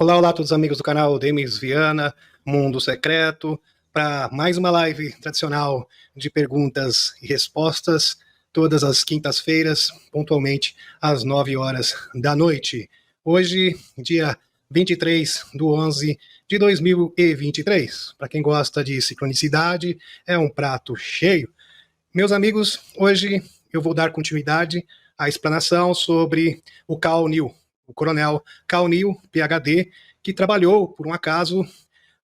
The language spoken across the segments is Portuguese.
Olá, olá a todos os amigos do canal Demis Viana, Mundo Secreto, para mais uma live tradicional de perguntas e respostas, todas as quintas-feiras, pontualmente às 9 horas da noite. Hoje, dia 23/11 de 2023. Para quem gosta de sincronicidade, é um prato cheio. Meus amigos, hoje eu vou dar continuidade à explanação sobre o Cal Neu, o coronel Cal Neu, PhD, que trabalhou, por um acaso,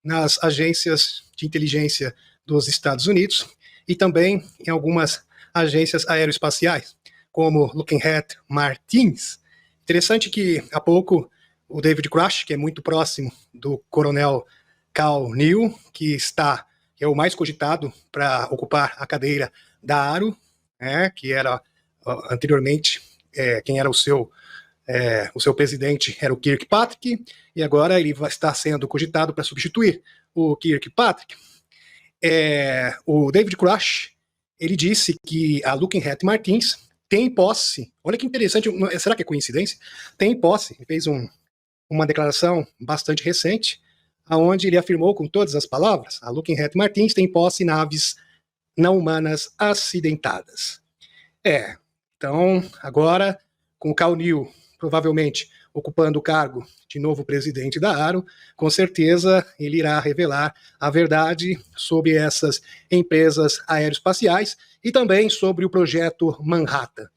nas agências de inteligência dos Estados Unidos e também em algumas agências aeroespaciais, como Lockheed Martin. Interessante que, há pouco, o David Grush, que é muito próximo do coronel Cal Neu, que é o mais cogitado para ocupar a cadeira da ARO, que era anteriormente, quem era o seu presidente era o Kirkpatrick, e agora ele vai estar sendo cogitado para substituir o Kirkpatrick. O David Grush, ele disse que a Lockheed Martin tem posse, olha que interessante, será que é coincidência? Tem posse, ele fez uma declaração bastante recente, onde ele afirmou com todas as palavras, a Lockheed Martin tem posse naves não humanas acidentadas. Então, agora, com o Cal Neu provavelmente ocupando o cargo de novo presidente da ARO, com certeza ele irá revelar a verdade sobre essas empresas aeroespaciais e também sobre o projeto Manhattan.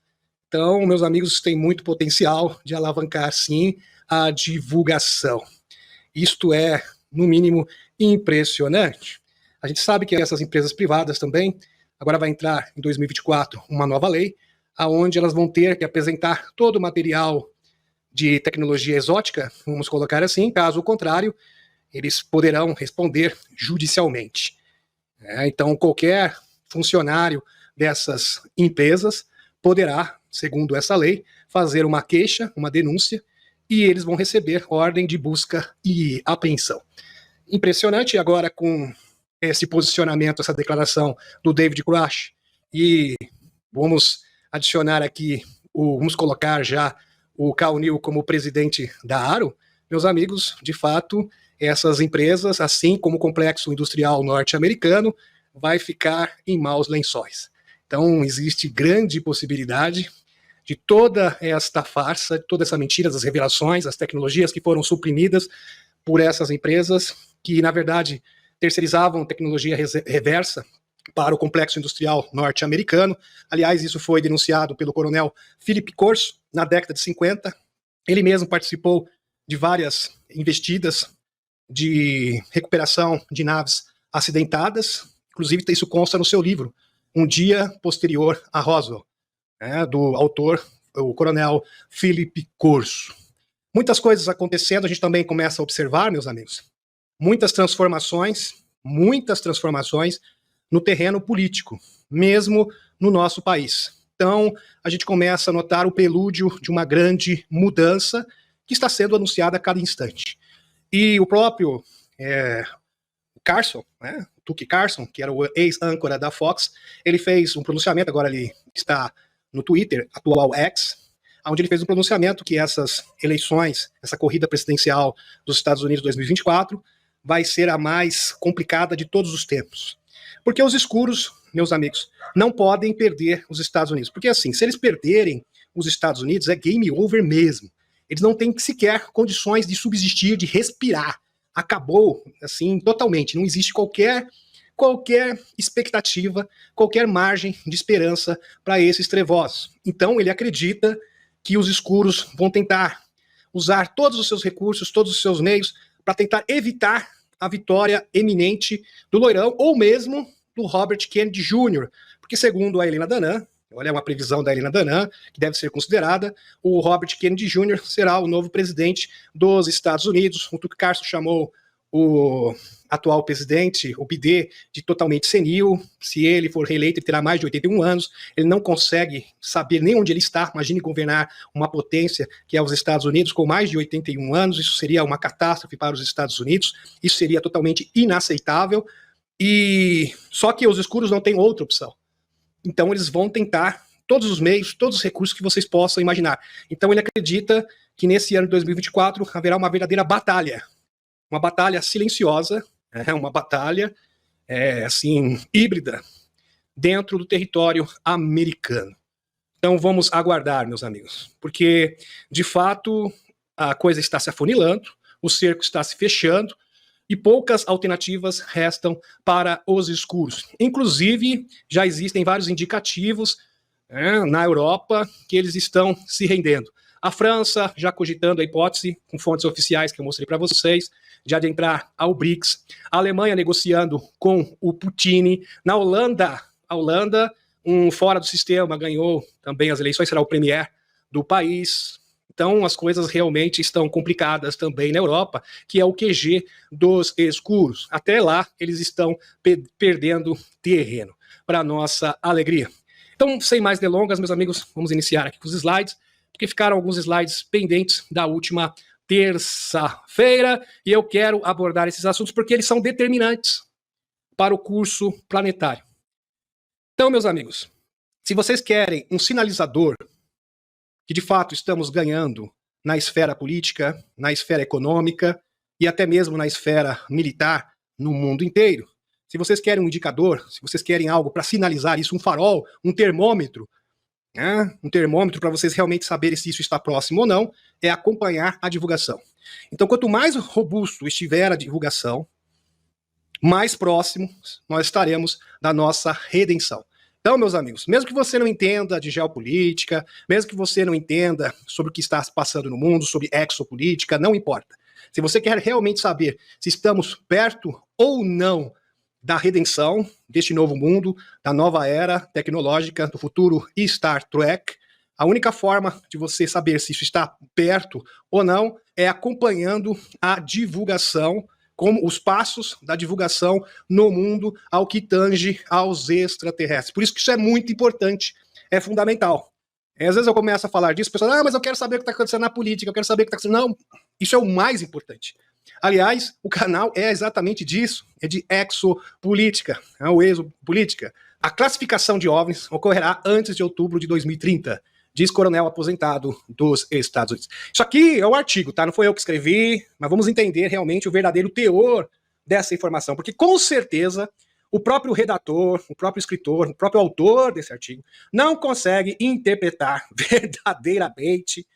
Então, meus amigos, tem muito potencial de alavancar, sim, a divulgação. Isto é, no mínimo, impressionante. A gente sabe que essas empresas privadas também, agora vai entrar em 2024 uma nova lei, onde elas vão ter que apresentar todo o material de tecnologia exótica, vamos colocar assim, caso contrário, eles poderão responder judicialmente. Então, qualquer funcionário dessas empresas poderá, segundo essa lei, fazer uma queixa, uma denúncia, e eles vão receber ordem de busca e apreensão. Impressionante agora com esse posicionamento, essa declaração do David Grush, e vamos adicionar aqui, vamos colocar já o Cal Neu como presidente da ARO, meus amigos, de fato, essas empresas, assim como o complexo industrial norte-americano, vai ficar em maus lençóis. Então, existe grande possibilidade de toda esta farsa, toda essa mentira das revelações, as tecnologias que foram suprimidas por essas empresas, que, na verdade, terceirizavam tecnologia reversa para o complexo industrial norte-americano. Aliás, isso foi denunciado pelo coronel Philip Corso na década de 50. Ele mesmo participou de várias investidas de recuperação de naves acidentadas. Inclusive, isso consta no seu livro, Um Dia Posterior a Roswell, do autor, o coronel Philip Corso. Muitas coisas acontecendo, a gente também começa a observar, meus amigos, muitas transformações no terreno político, mesmo no nosso país. Então, a gente começa a notar o prelúdio de uma grande mudança que está sendo anunciada a cada instante. E o próprio Carson, Tucker Carlson, que era o ex-âncora da Fox, ele fez um pronunciamento, agora ele está no Twitter, atual X, onde ele fez um pronunciamento que essas eleições, essa corrida presidencial dos Estados Unidos 2024, vai ser a mais complicada de todos os tempos. Porque os escuros, meus amigos, não podem perder os Estados Unidos. Porque assim, se eles perderem os Estados Unidos, é game over mesmo. Eles não têm sequer condições de subsistir, de respirar. Acabou, assim, totalmente. Não existe qualquer expectativa, qualquer margem de esperança para esses trevosos. Então, ele acredita que os escuros vão tentar usar todos os seus recursos, todos os seus meios, para tentar evitar a vitória eminente do Loirão, ou mesmo do Robert Kennedy Jr., porque segundo a Helena Danam, olha, uma previsão da Helena Danam, que deve ser considerada, o Robert Kennedy Jr. será o novo presidente dos Estados Unidos. O Tucker Carlson chamou o atual presidente, o BD, de totalmente senil. Se ele for reeleito, ele terá mais de 81 anos, ele não consegue saber nem onde ele está. Imagine governar uma potência que é os Estados Unidos com mais de 81 anos, isso seria uma catástrofe para os Estados Unidos, isso seria totalmente inaceitável, e só que os escuros não têm outra opção. Então eles vão tentar todos os meios, todos os recursos que vocês possam imaginar. Então ele acredita que nesse ano de 2024 haverá uma verdadeira batalha. Uma batalha silenciosa, uma batalha assim, híbrida, dentro do território americano. Então vamos aguardar, meus amigos, porque de fato a coisa está se afunilando, o cerco está se fechando e poucas alternativas restam para os escuros. Inclusive, já existem vários indicativos na Europa que eles estão se rendendo. A França já cogitando a hipótese, com fontes oficiais que eu mostrei para vocês, de adentrar ao BRICS. A Alemanha negociando com o Putin. Na Holanda, fora do sistema, ganhou também as eleições, será o premier do país. Então, as coisas realmente estão complicadas também na Europa, que é o QG dos escuros. Até lá, eles estão perdendo terreno, para nossa alegria. Então, sem mais delongas, meus amigos, vamos iniciar aqui com os slides, porque ficaram alguns slides pendentes da última terça-feira, e eu quero abordar esses assuntos porque eles são determinantes para o curso planetário. Então, meus amigos, se vocês querem um sinalizador que de fato estamos ganhando na esfera política, na esfera econômica e até mesmo na esfera militar no mundo inteiro, se vocês querem um indicador, se vocês querem algo para sinalizar isso, um farol, um termômetro para vocês realmente saberem se isso está próximo ou não, é acompanhar a divulgação. Então, quanto mais robusto estiver a divulgação, mais próximo nós estaremos da nossa redenção. Então, meus amigos, mesmo que você não entenda de geopolítica, mesmo que você não entenda sobre o que está se passando no mundo, sobre exopolítica, não importa. Se você quer realmente saber se estamos perto ou não da redenção deste novo mundo, da nova era tecnológica, do futuro Star Trek, a única forma de você saber se isso está perto ou não é acompanhando a divulgação, como os passos da divulgação no mundo ao que tange aos extraterrestres. Por isso que isso é muito importante, é fundamental. Às vezes eu começo a falar disso, o pessoal, mas eu quero saber o que está acontecendo na política, eu quero saber o que está acontecendo. Não, isso é o mais importante. Aliás, o canal é exatamente disso, é de exopolítica, ou exopolítica. A classificação de OVNIs ocorrerá antes de outubro de 2030, diz coronel aposentado dos Estados Unidos. Isso aqui é o artigo, tá? Não foi eu que escrevi, mas vamos entender realmente o verdadeiro teor dessa informação, porque com certeza o próprio redator, o próprio escritor, o próprio autor desse artigo não consegue interpretar verdadeiramente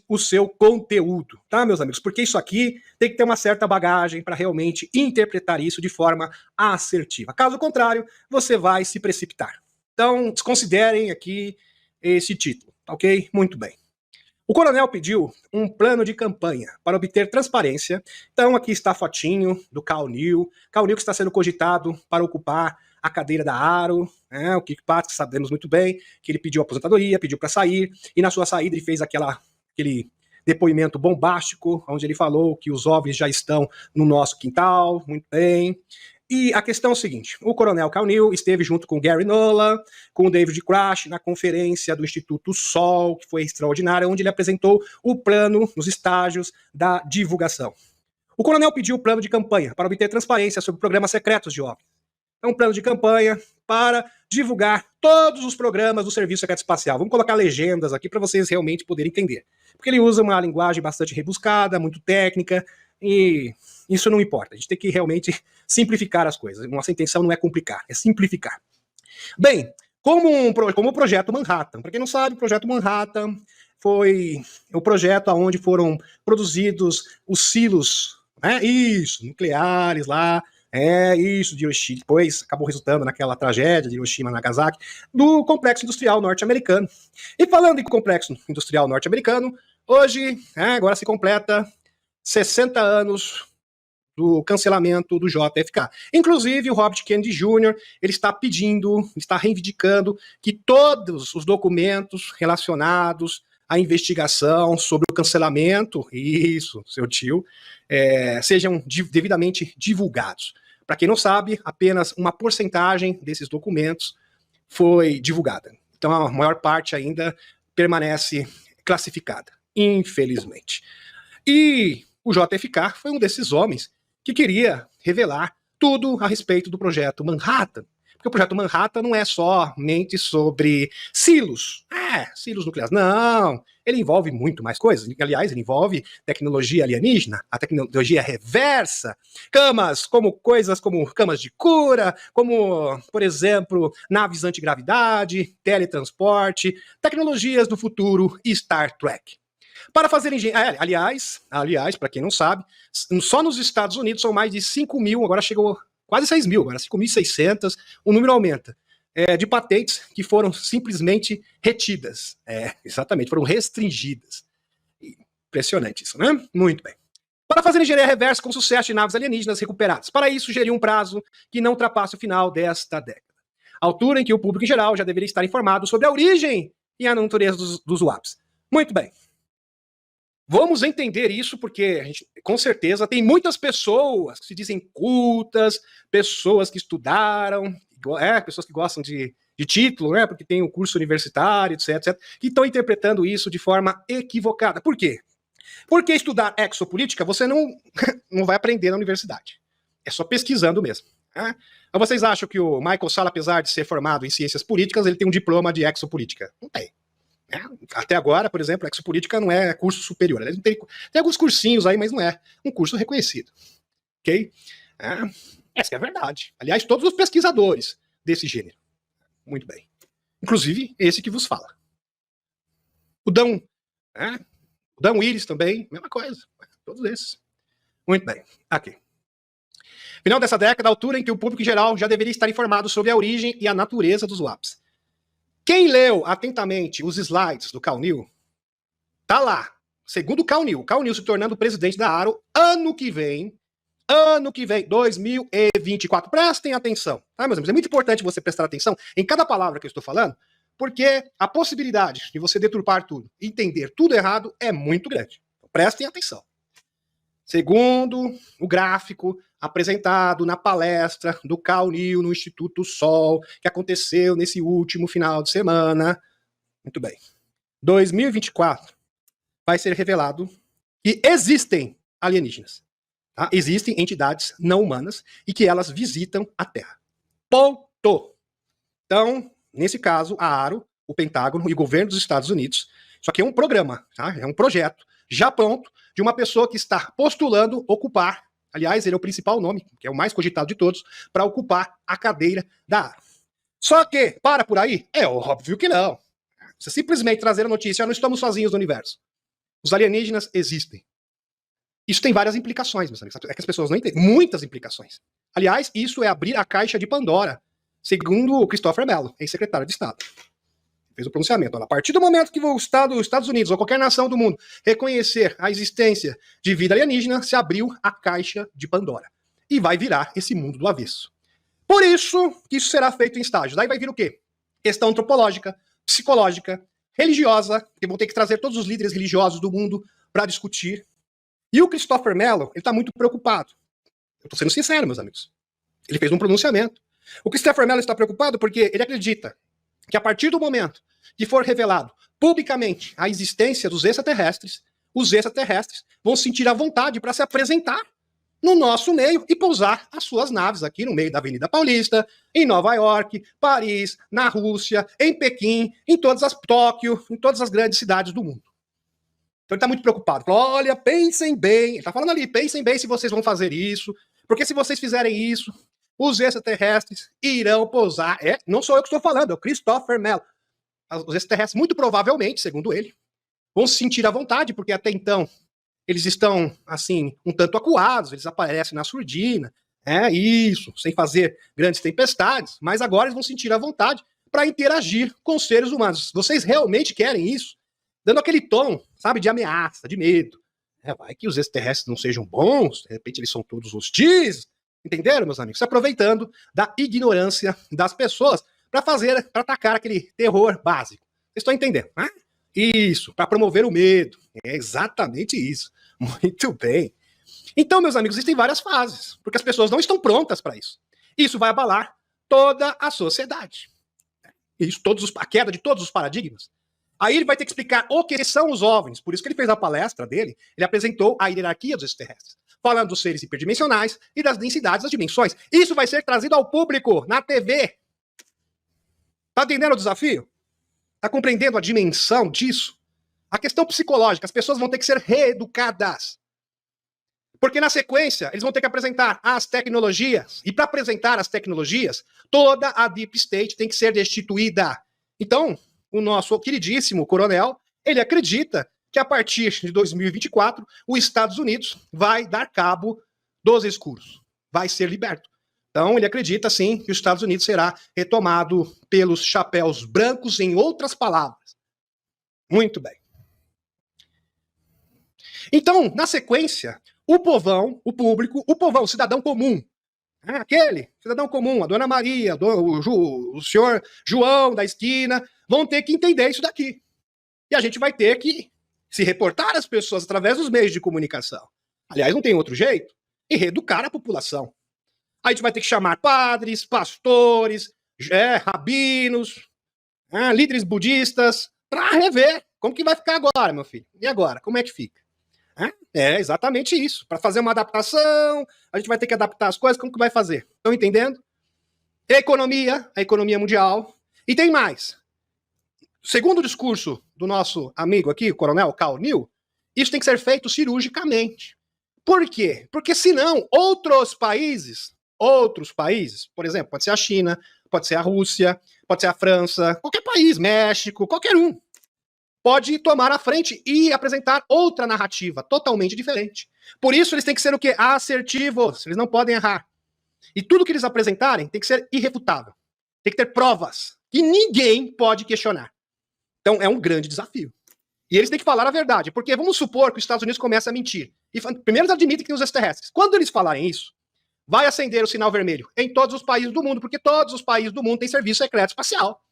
o seu conteúdo, tá, meus amigos? Porque isso aqui tem que ter uma certa bagagem para realmente interpretar isso de forma assertiva. Caso contrário, você vai se precipitar. Então, desconsiderem aqui esse título, ok? Muito bem. O coronel pediu um plano de campanha para obter transparência. Então, aqui está a fotinho do Cal New. Cal New que está sendo cogitado para ocupar a cadeira da Aro, o Kirk Patrick, sabemos muito bem, que ele pediu aposentadoria, pediu para sair, e na sua saída ele fez aquele depoimento bombástico, onde ele falou que os OVNIs já estão no nosso quintal, muito bem. E a questão é o seguinte, o coronel Cal New esteve junto com o Gary Nolan, com o David Crash, na conferência do Instituto Sol, que foi extraordinária, onde ele apresentou o plano nos estágios da divulgação. O coronel pediu o plano de campanha para obter transparência sobre programas secretos de OVNI. É um plano de campanha para divulgar todos os programas do Serviço Secreto Espacial. Vamos colocar legendas aqui para vocês realmente poderem entender. Porque ele usa uma linguagem bastante rebuscada, muito técnica, e isso não importa. A gente tem que realmente simplificar as coisas. Nossa intenção não é complicar, é simplificar. Bem, como o Projeto Manhattan. Para quem não sabe, o Projeto Manhattan foi o projeto onde foram produzidos os silos, nucleares lá, de Hiroshima, depois acabou resultando naquela tragédia de Hiroshima e Nagasaki, do complexo industrial norte-americano. E falando em complexo industrial norte-americano, hoje, agora se completa 60 anos do cancelamento do JFK. Inclusive, o Robert Kennedy Jr., ele está pedindo, está reivindicando que todos os documentos relacionados à investigação sobre o cancelamento, isso, seu tio, sejam devidamente divulgados. Para quem não sabe, apenas uma porcentagem desses documentos foi divulgada. Então, a maior parte ainda permanece classificada, infelizmente. E o JFK foi um desses homens que queria revelar tudo a respeito do projeto Manhattan. Porque o projeto Manhattan não é somente sobre silos. Silos nucleares. Não, ele envolve muito mais coisas. Aliás, ele envolve tecnologia alienígena, a tecnologia reversa, coisas como camas de cura, como, por exemplo, naves antigravidade, teletransporte, tecnologias do futuro e Star Trek. Para fazer engenharia, aliás, para quem não sabe, só nos Estados Unidos são mais de 5 mil, agora chegou quase 6 mil, agora 5.600, o número aumenta, de patentes que foram simplesmente retidas. Exatamente, foram restringidas. Impressionante isso, né? Muito bem. Para fazer engenharia reversa com sucesso de naves alienígenas recuperadas. Para isso, sugerir um prazo que não ultrapasse o final desta década. Altura em que o público em geral já deveria estar informado sobre a origem e a natureza dos UAPs. Muito bem. Vamos entender isso porque a gente, com certeza, tem muitas pessoas que se dizem cultas, pessoas que estudaram, pessoas que gostam de título, né, porque tem um curso universitário, etc., que estão interpretando isso de forma equivocada. Por quê? Porque estudar exopolítica você não vai aprender na universidade. É só pesquisando mesmo. Né? Então vocês acham que o Michael Salla, apesar de ser formado em ciências políticas, ele tem um diploma de exopolítica? Não tem. Até agora, por exemplo, exopolítica não é curso superior. Tem alguns cursinhos aí, mas não é um curso reconhecido. Ok? Essa é a verdade. Aliás, todos os pesquisadores desse gênero. Muito bem. Inclusive, esse que vos fala. O Dan Willis também, mesma coisa. Todos esses. Muito bem. Aqui. Final dessa década, a altura em que o público em geral já deveria estar informado sobre a origem e a natureza dos UAPs. Quem leu atentamente os slides do Cal New, tá lá. Segundo o Cal New se tornando presidente da ARO ano que vem, 2024. Prestem atenção, tá, meus amigos? É muito importante você prestar atenção em cada palavra que eu estou falando, porque a possibilidade de você deturpar tudo, entender tudo errado, é muito grande. Prestem atenção. Segundo o gráfico apresentado na palestra do Cal New no Instituto Sol, que aconteceu nesse último final de semana, muito bem, 2024 vai ser revelado que existem alienígenas. Tá? Existem entidades não humanas e que elas visitam a Terra. Ponto. Então, nesse caso, a ARO, o Pentágono e o governo dos Estados Unidos, isso aqui é um programa, tá? É um projeto já pronto de uma pessoa que está postulando ocupar, aliás, ele é o principal nome, que é o mais cogitado de todos, para ocupar a cadeira da ARO. Só que, para por aí? É óbvio que não. Você simplesmente trazer a notícia, não estamos sozinhos no universo. Os alienígenas existem. Isso tem várias implicações, meus amigos. É que as pessoas não entendem. Muitas implicações. Aliás, isso é abrir a caixa de Pandora, segundo o Christopher Mello, ex-secretário de Estado. Fez o pronunciamento. Olha, a partir do momento que os Estados Unidos ou qualquer nação do mundo reconhecer a existência de vida alienígena, se abriu a caixa de Pandora. E vai virar esse mundo do avesso. Por isso que isso será feito em estágios. Daí vai vir o quê? Questão antropológica, psicológica, religiosa, que vão ter que trazer todos os líderes religiosos do mundo para discutir. E o Christopher Mello, ele está muito preocupado. Eu estou sendo sincero, meus amigos. Ele fez um pronunciamento. O Christopher Mello está preocupado porque ele acredita que a partir do momento que for revelado publicamente a existência dos extraterrestres, os extraterrestres vão sentir a vontade para se apresentar no nosso meio e pousar as suas naves aqui no meio da Avenida Paulista, em Nova York, Paris, na Rússia, em Pequim, em Tóquio, em todas as grandes cidades do mundo. Então ele está muito preocupado. Falou, olha, pensem bem. Ele está falando ali, pensem bem se vocês vão fazer isso, porque se vocês fizerem isso, os extraterrestres irão pousar. Não sou eu que estou falando, é o Christopher Mello. Os extraterrestres, muito provavelmente, segundo ele, vão se sentir à vontade, porque até então eles estão, assim, um tanto acuados, eles aparecem na surdina, sem fazer grandes tempestades, mas agora eles vão sentir à vontade para interagir com os seres humanos. Vocês realmente querem isso? Dando aquele tom, sabe, de ameaça, de medo. Vai que os extraterrestres não sejam bons, de repente eles são todos hostis. Entenderam, meus amigos? Se aproveitando da ignorância das pessoas para atacar aquele terror básico. Vocês estão entendendo, né? Isso, para promover o medo. É exatamente isso. Muito bem. Então, meus amigos, existem várias fases, porque as pessoas não estão prontas para isso. Isso vai abalar toda a sociedade. Isso, a queda de todos os paradigmas. Aí ele vai ter que explicar o que são os OVNIs. Por isso que ele fez a palestra dele, ele apresentou a hierarquia dos extraterrestres, falando dos seres hiperdimensionais e das densidades das dimensões. Isso vai ser trazido ao público na TV, Tá entendendo o desafio? Tá compreendendo a dimensão disso? A questão psicológica, as pessoas vão ter que ser reeducadas. Porque na sequência, eles vão ter que apresentar as tecnologias. E para apresentar as tecnologias, toda a Deep State tem que ser destituída. Então, o nosso queridíssimo coronel, ele acredita que a partir de 2024, os Estados Unidos vai dar cabo dos escuros. Vai ser liberto. Então, ele acredita, sim, que os Estados Unidos será retomado pelos chapéus brancos, em outras palavras. Muito bem. Então, na sequência, o povão, o público, o povão, o cidadão comum, aquele cidadão comum, a dona Maria, o senhor João da esquina, vão ter que entender isso daqui. E a gente vai ter que se reportar às pessoas através dos meios de comunicação. Aliás, não tem outro jeito. E reeducar a população. A gente vai ter que chamar padres, pastores, rabinos, líderes budistas, para rever como que vai ficar agora, meu filho. E agora? Como é que fica? É exatamente isso. Para fazer uma adaptação, a gente vai ter que adaptar as coisas. Como que vai fazer? Estão entendendo? A economia mundial. E tem mais. Segundo o discurso do nosso amigo aqui, o coronel Cal New, isso tem que ser feito cirurgicamente. Por quê? Porque senão outros países, por exemplo, pode ser a China, pode ser a Rússia, pode ser a França, qualquer país, México, qualquer um, pode tomar a frente e apresentar outra narrativa totalmente diferente. Por isso eles têm que ser o quê? Assertivos, eles não podem errar. E tudo que eles apresentarem tem que ser irrefutável. Tem que ter provas que ninguém pode questionar. Então é um grande desafio. E eles têm que falar a verdade, porque vamos supor que os Estados Unidos comecem a mentir. E primeiro eles admitem que tem os extraterrestres. Quando eles falarem isso, vai acender o sinal vermelho em todos os países do mundo, porque todos os países do mundo têm serviço secreto espacial.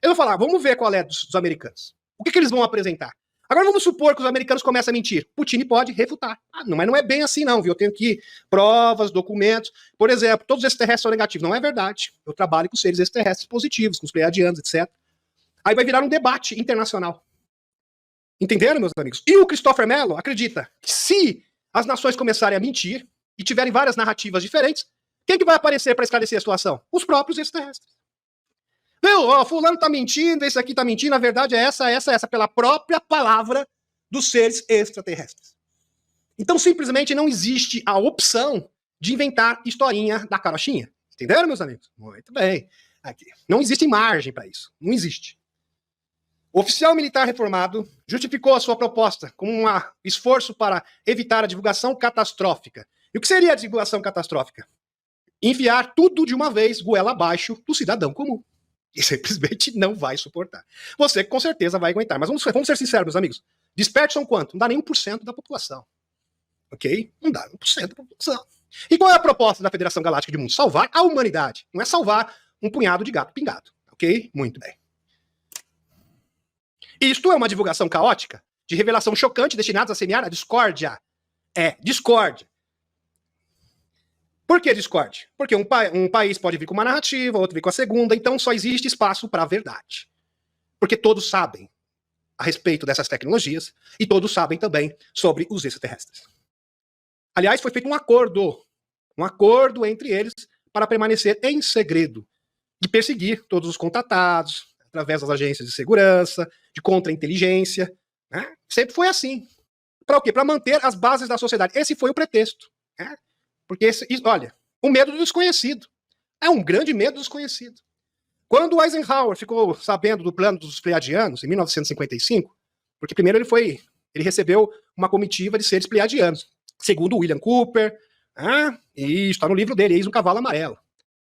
Eu vou falar, vamos ver qual é dos americanos. O que eles vão apresentar? Agora vamos supor que os americanos comecem a mentir. Putin pode refutar. Mas não é bem assim não, viu? Eu tenho aqui provas, documentos. Por exemplo, todos os extraterrestres são negativos. Não é verdade. Eu trabalho com seres extraterrestres positivos, com os pleiadianos, etc. Aí vai virar um debate internacional. Entenderam, meus amigos? E o Christopher Mello acredita que se as nações começarem a mentir e tiverem várias narrativas diferentes, quem que vai aparecer para esclarecer a situação? Os próprios extraterrestres. Viu? Fulano tá mentindo, esse aqui tá mentindo, a verdade é essa, pela própria palavra dos seres extraterrestres. Então, simplesmente não existe a opção de inventar historinha da carochinha. Entenderam, meus amigos? Muito bem. Aqui. Não existe margem para isso. Não existe. O oficial militar reformado justificou a sua proposta como um esforço para evitar a divulgação catastrófica. E o que seria a divulgação catastrófica? Enfiar tudo de uma vez, goela abaixo, do cidadão comum. E simplesmente não vai suportar. Você com certeza vai aguentar. Mas vamos ser sinceros, meus amigos. Despertos são quanto? Não dá nem 1% da população. Ok? Não dá 1% da população. E qual é a proposta da Federação Galáctica de Mundo? Salvar a humanidade. Não é salvar um punhado de gato pingado. Ok? Muito bem. Isto é uma divulgação caótica, de revelação chocante, destinada a semear a discórdia. Discórdia. Por que discórdia? Porque um país pode vir com uma narrativa, outro vir com a segunda, então só existe espaço para a verdade. Porque todos sabem a respeito dessas tecnologias e todos sabem também sobre os extraterrestres. Aliás, foi feito um acordo entre eles para permanecer em segredo, de perseguir todos os contatados, através das agências de segurança, de contra-inteligência. Né? Sempre foi assim. Para o quê? Para manter as bases da sociedade. Esse foi o pretexto. Né? Porque, olha, o medo do desconhecido. É um grande medo do desconhecido. Quando Eisenhower ficou sabendo do plano dos pleiadianos, em 1955, porque primeiro ele recebeu uma comitiva de seres pleiadianos, segundo William Cooper, e está no livro dele, Eis um Cavalo Amarelo.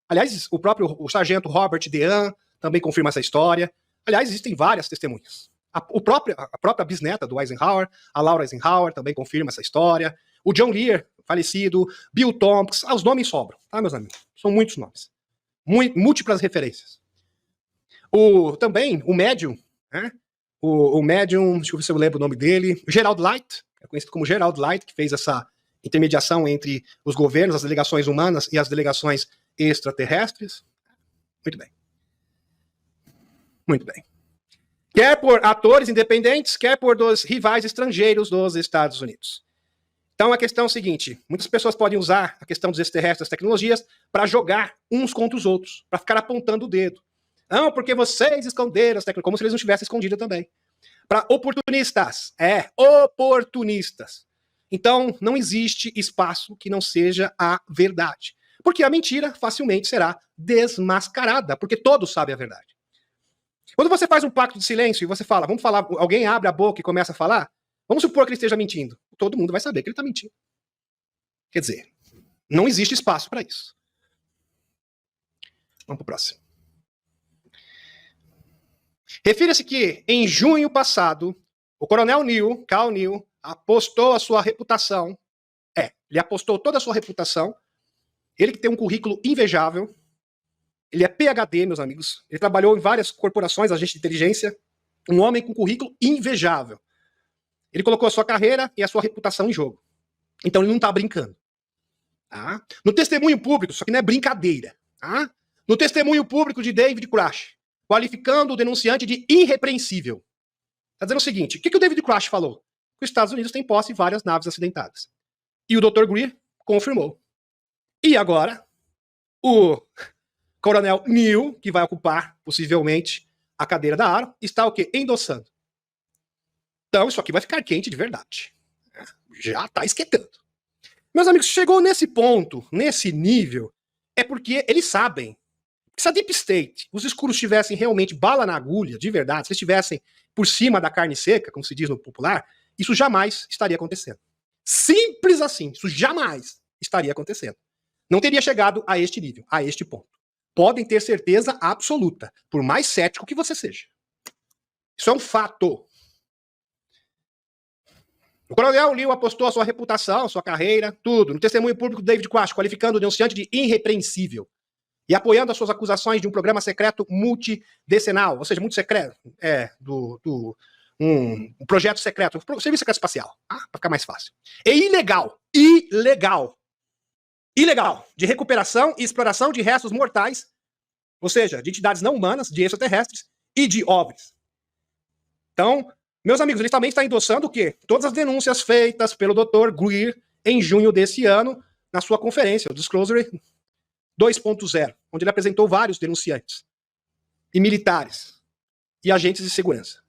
Aliás, o sargento Robert Dean também confirma essa história. Aliás, existem várias testemunhas. A própria bisneta do Eisenhower, a Laura Eisenhower, também confirma essa história. O John Lear, falecido, Bill Tompkins, os nomes sobram, tá, meus amigos? São muitos nomes. Múltiplas referências. Também o médium, né? O médium, deixa eu ver se eu lembro o nome dele, Gerald Light, é conhecido como Gerald Light, que fez essa intermediação entre os governos, as delegações humanas e as delegações extraterrestres. Muito bem. Muito bem. Quer por atores independentes, quer por dos rivais estrangeiros dos Estados Unidos. Então a questão é a seguinte, muitas pessoas podem usar a questão dos extraterrestres, das tecnologias, para jogar uns contra os outros, para ficar apontando o dedo. Não, porque vocês esconderam as tecnologias, como se eles não tivessem escondido também. Para oportunistas. Oportunistas. Então, não existe espaço que não seja a verdade. Porque a mentira facilmente será desmascarada, porque todos sabem a verdade. Quando você faz um pacto de silêncio e você fala, vamos falar, alguém abre a boca e começa a falar, vamos supor que ele esteja mentindo. Todo mundo vai saber que ele está mentindo. Quer dizer, não existe espaço para isso. Vamos para o próximo. Refira-se que, em junho passado, o coronel Neal, Cal Neal, apostou a sua reputação. Ele apostou toda a sua reputação. Ele que tem um currículo invejável. Ele é PhD, meus amigos. Ele trabalhou em várias corporações, agente de inteligência. Um homem com currículo invejável. Ele colocou a sua carreira e a sua reputação em jogo. Então ele não está brincando. Tá? No testemunho público, só que não é brincadeira. Tá? No testemunho público de David Crash, qualificando o denunciante de irrepreensível. Está dizendo o seguinte, o que o David Crash falou? Que os Estados Unidos têm posse de várias naves acidentadas. E o Dr. Greer confirmou. E agora, o coronel Neal, que vai ocupar, possivelmente, a cadeira da ARO, está o quê? Endossando. Então, isso aqui vai ficar quente de verdade. Já está esquentando. Meus amigos, chegou nesse ponto, nesse nível, é porque eles sabem. Se a Deep State, os escuros tivessem realmente bala na agulha, de verdade, se eles estivessem por cima da carne seca, como se diz no popular, isso jamais estaria acontecendo. Simples assim, isso jamais estaria acontecendo. Não teria chegado a este nível, a este ponto. Podem ter certeza absoluta, por mais cético que você seja. Isso é um fato. O coronel Neal apostou a sua reputação, a sua carreira, tudo, no testemunho público do David Quash, qualificando o denunciante de irrepreensível e apoiando as suas acusações de um programa secreto multidecenal, ou seja, muito secreto, um projeto secreto, um serviço secreto espacial, para ficar mais fácil. E ilegal, de recuperação e exploração de restos mortais, ou seja, de entidades não humanas, de extraterrestres e de OVNIs. Então, meus amigos, ele também está endossando o quê? Todas as denúncias feitas pelo Dr. Greer em junho desse ano, na sua conferência, o Disclosure 2.0, onde ele apresentou vários denunciantes, e militares, e agentes de segurança.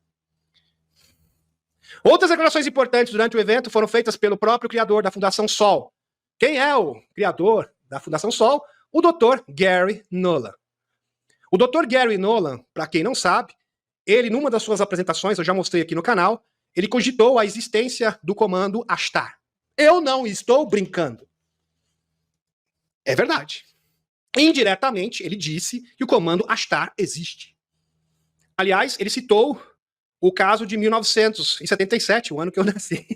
Outras declarações importantes durante o evento foram feitas pelo próprio criador da Fundação Sol. Quem é o criador da Fundação Sol? O Dr. Gary Nolan. O Dr. Gary Nolan, para quem não sabe, ele, numa das suas apresentações, eu já mostrei aqui no canal, ele cogitou a existência do comando Ashtar. Eu não estou brincando. É verdade. Indiretamente, ele disse que o comando Ashtar existe. Aliás, ele citou o caso de 1977, o ano que eu nasci,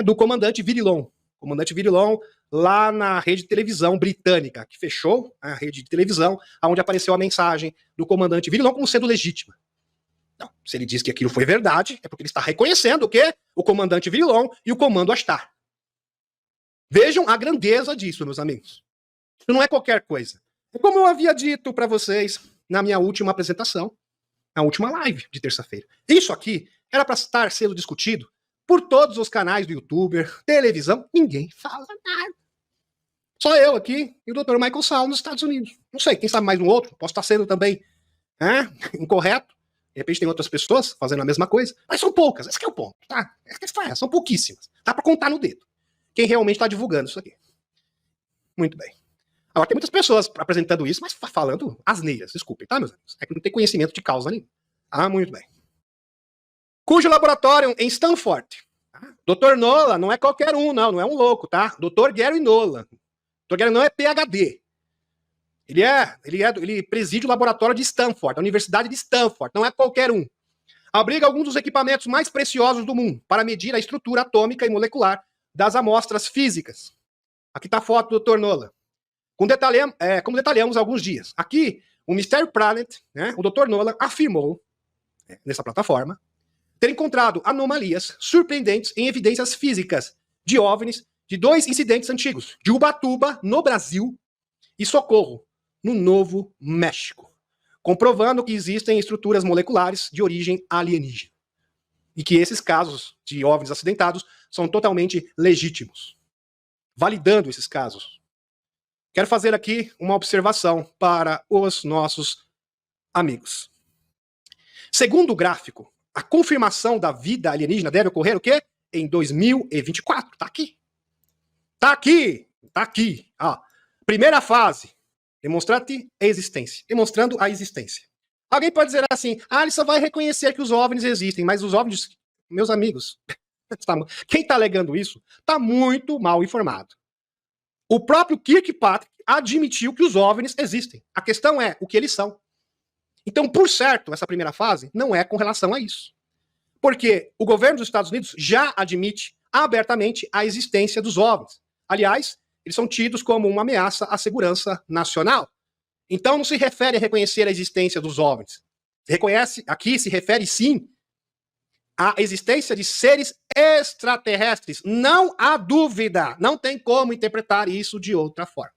do comandante Virilon. Comandante Virilon, lá na rede de televisão britânica, que fechou a rede de televisão, onde apareceu a mensagem do comandante Virilon como sendo legítima. Não, se ele diz que aquilo foi verdade, é porque ele está reconhecendo o quê? O comandante Virilon e o comando Ashtar. Vejam a grandeza disso, meus amigos. Isso não é qualquer coisa. Como eu havia dito para vocês na minha última apresentação, na última live de terça-feira. Isso aqui era para estar sendo discutido por todos os canais do YouTuber, televisão, ninguém fala nada. Só eu aqui e o Dr. Michael Sal nos Estados Unidos. Não sei, quem sabe mais um outro, posso estar sendo também incorreto. De repente tem outras pessoas fazendo a mesma coisa, mas são poucas, esse que é o ponto, tá? São pouquíssimas. Dá para contar no dedo quem realmente está divulgando isso aqui. Muito bem. Agora, tem muitas pessoas apresentando isso, mas falando asneiras, desculpem, tá, meus amigos? É que não tem conhecimento de causa nenhuma. Muito bem. Cujo laboratório em Stanford. Dr. Nolan não é qualquer um, não é um louco, tá? Dr. Gary Nolan. Dr. Gary não é PhD. Ele preside o laboratório de Stanford, a Universidade de Stanford, não é qualquer um. Abriga alguns dos equipamentos mais preciosos do mundo para medir a estrutura atômica e molecular das amostras físicas. Aqui está a foto do Dr. Nolan. Como detalhamos há alguns dias. Aqui, o Mystery Planet, o Dr. Nolan afirmou, nessa plataforma, ter encontrado anomalias surpreendentes em evidências físicas de OVNIs de 2 incidentes antigos, de Ubatuba, no Brasil, e Socorro, no Novo México, comprovando que existem estruturas moleculares de origem alienígena. E que esses casos de OVNIs acidentados são totalmente legítimos. Validando esses casos, quero fazer aqui uma observação para os nossos amigos, segundo o gráfico, a confirmação da vida alienígena deve ocorrer o quê? Em 2024. Tá aqui. Tá aqui. Tá aqui. Ó. Primeira fase. Demonstrando a existência. Alguém pode dizer assim, ele só vai reconhecer que os OVNIs existem, mas os OVNIs, meus amigos, quem está alegando isso está muito mal informado. O próprio Kirkpatrick admitiu que os OVNIs existem. A questão é o que eles são. Então, por certo, essa primeira fase não é com relação a isso. Porque o governo dos Estados Unidos já admite abertamente a existência dos OVNIs. Aliás, eles são tidos como uma ameaça à segurança nacional. Então, não se refere a reconhecer a existência dos OVNIs. Se refere sim à existência de seres extraterrestres. Não há dúvida. Não tem como interpretar isso de outra forma.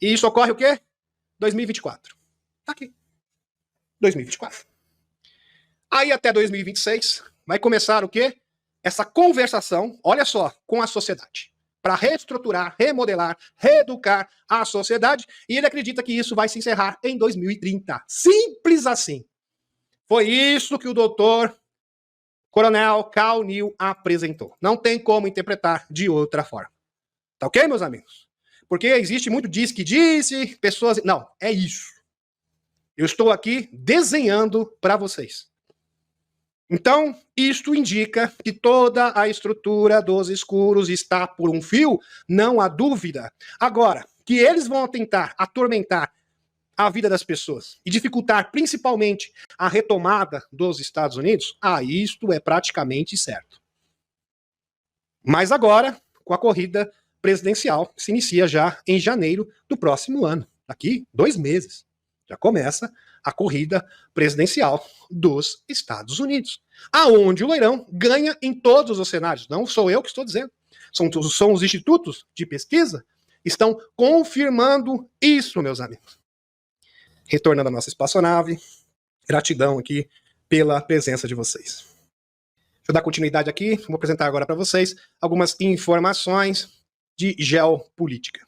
E isso ocorre o quê? 2024. Tá aqui. 2024. Aí até 2026 vai começar o quê? Essa conversação, olha só, com a sociedade. Para reestruturar, remodelar, reeducar a sociedade. E ele acredita que isso vai se encerrar em 2030. Simples assim. Foi isso que o doutor Coronel Cal Neal apresentou. Não tem como interpretar de outra forma. Tá ok, meus amigos? Porque existe muito diz que disse, pessoas... Não, é isso. Eu estou aqui desenhando para vocês. Então, isto indica que toda a estrutura dos escuros está por um fio, não há dúvida. Agora, que eles vão tentar atormentar a vida das pessoas e dificultar principalmente a retomada dos Estados Unidos, isto é praticamente certo. Mas agora, com a corrida presidencial, que se inicia já em janeiro do próximo ano. Daqui 2 meses. Já começa a corrida presidencial dos Estados Unidos. Aonde o Loirão ganha em todos os cenários. Não sou eu que estou dizendo. São os institutos de pesquisa que estão confirmando isso, meus amigos. Retornando à nossa espaçonave. Gratidão aqui pela presença de vocês. Deixa eu dar continuidade aqui. Vou apresentar agora para vocês algumas informações de geopolítica.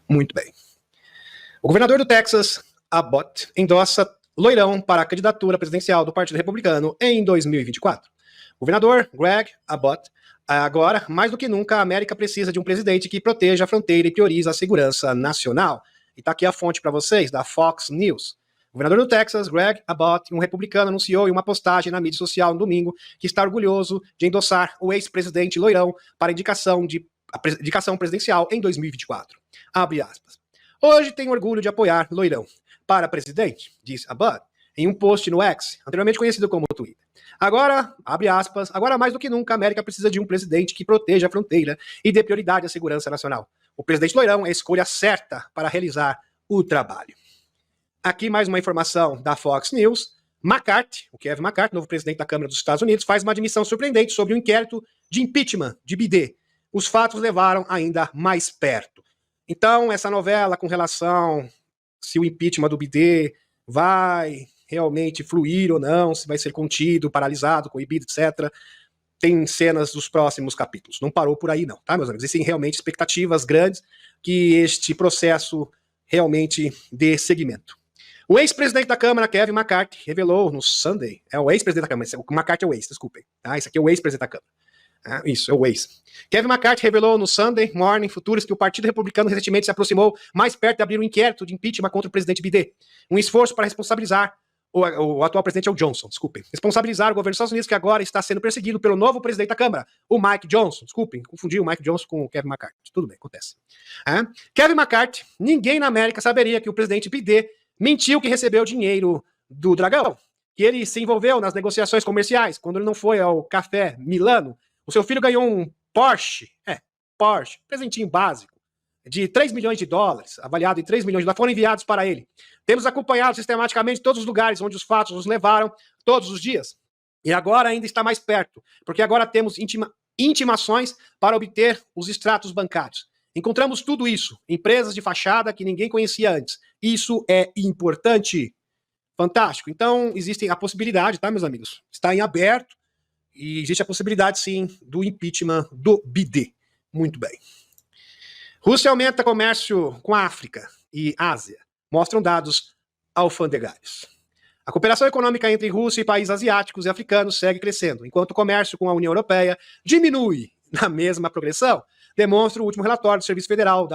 Muito bem. O governador do Texas, Abbott, endossa Loirão para a candidatura presidencial do Partido Republicano em 2024. O governador Greg Abbott, agora, mais do que nunca, a América precisa de um presidente que proteja a fronteira e priorize a segurança nacional. E está aqui a fonte para vocês, da Fox News. O governador do Texas, Greg Abbott, um republicano, anunciou em uma postagem na mídia social no domingo que está orgulhoso de endossar o ex-presidente Loirão para a indicação presidencial em 2024. Abre aspas. Hoje tenho orgulho de apoiar Loirão para presidente, disse Abbott em um post no X, anteriormente conhecido como Twitter. Agora, abre aspas, agora mais do que nunca a América precisa de um presidente que proteja a fronteira e dê prioridade à segurança nacional. O presidente Loirão é a escolha certa para realizar o trabalho. Aqui mais uma informação da Fox News. McCarthy, o Kevin McCarthy, novo presidente da Câmara dos Estados Unidos, faz uma admissão surpreendente sobre o inquérito de impeachment de Biden. Os fatos levaram ainda mais perto. Então, essa novela com relação se o impeachment do Biden vai realmente fluir ou não, se vai ser contido, paralisado, coibido, etc., tem cenas dos próximos capítulos. Não parou por aí não, tá, meus amigos? Existem realmente expectativas grandes que este processo realmente dê seguimento. O ex-presidente da Câmara, Kevin McCarthy, revelou no Sunday, o ex-presidente da Câmara, o McCarthy é o ex, desculpem, tá? Esse aqui é o ex-presidente da Câmara. Isso, é o ex. Kevin McCarthy revelou no Sunday Morning Futuros que o Partido Republicano recentemente se aproximou mais perto de abrir um inquérito de impeachment contra o presidente Biden. Um esforço para responsabilizar o atual presidente é o Johnson, desculpem. Responsabilizar o governo dos Estados Unidos que agora está sendo perseguido pelo novo presidente da Câmara, o Mike Johnson. Desculpem, confundi o Mike Johnson com o Kevin McCarthy. Tudo bem, acontece. Kevin McCarthy, ninguém na América saberia que o presidente Biden mentiu que recebeu dinheiro do Dragão, que ele se envolveu nas negociações comerciais, quando ele não foi ao Café Milano. O seu filho ganhou um Porsche, presentinho básico, de 3 milhões de dólares, avaliado em 3 milhões de dólares, foram enviados para ele. Temos acompanhado sistematicamente todos os lugares onde os fatos nos levaram, todos os dias. E agora ainda está mais perto, porque agora temos intimações para obter os extratos bancários. Encontramos tudo isso, empresas de fachada que ninguém conhecia antes. Isso é importante. Fantástico. Então, existe a possibilidade, tá, meus amigos? Está em aberto. E existe a possibilidade, sim, do impeachment do Biden. Muito bem. Rússia aumenta comércio com a África e Ásia. Mostram dados alfandegários. A cooperação econômica entre Rússia e países asiáticos e africanos segue crescendo, enquanto o comércio com a União Europeia diminui na mesma progressão, demonstra o último relatório do Serviço Federal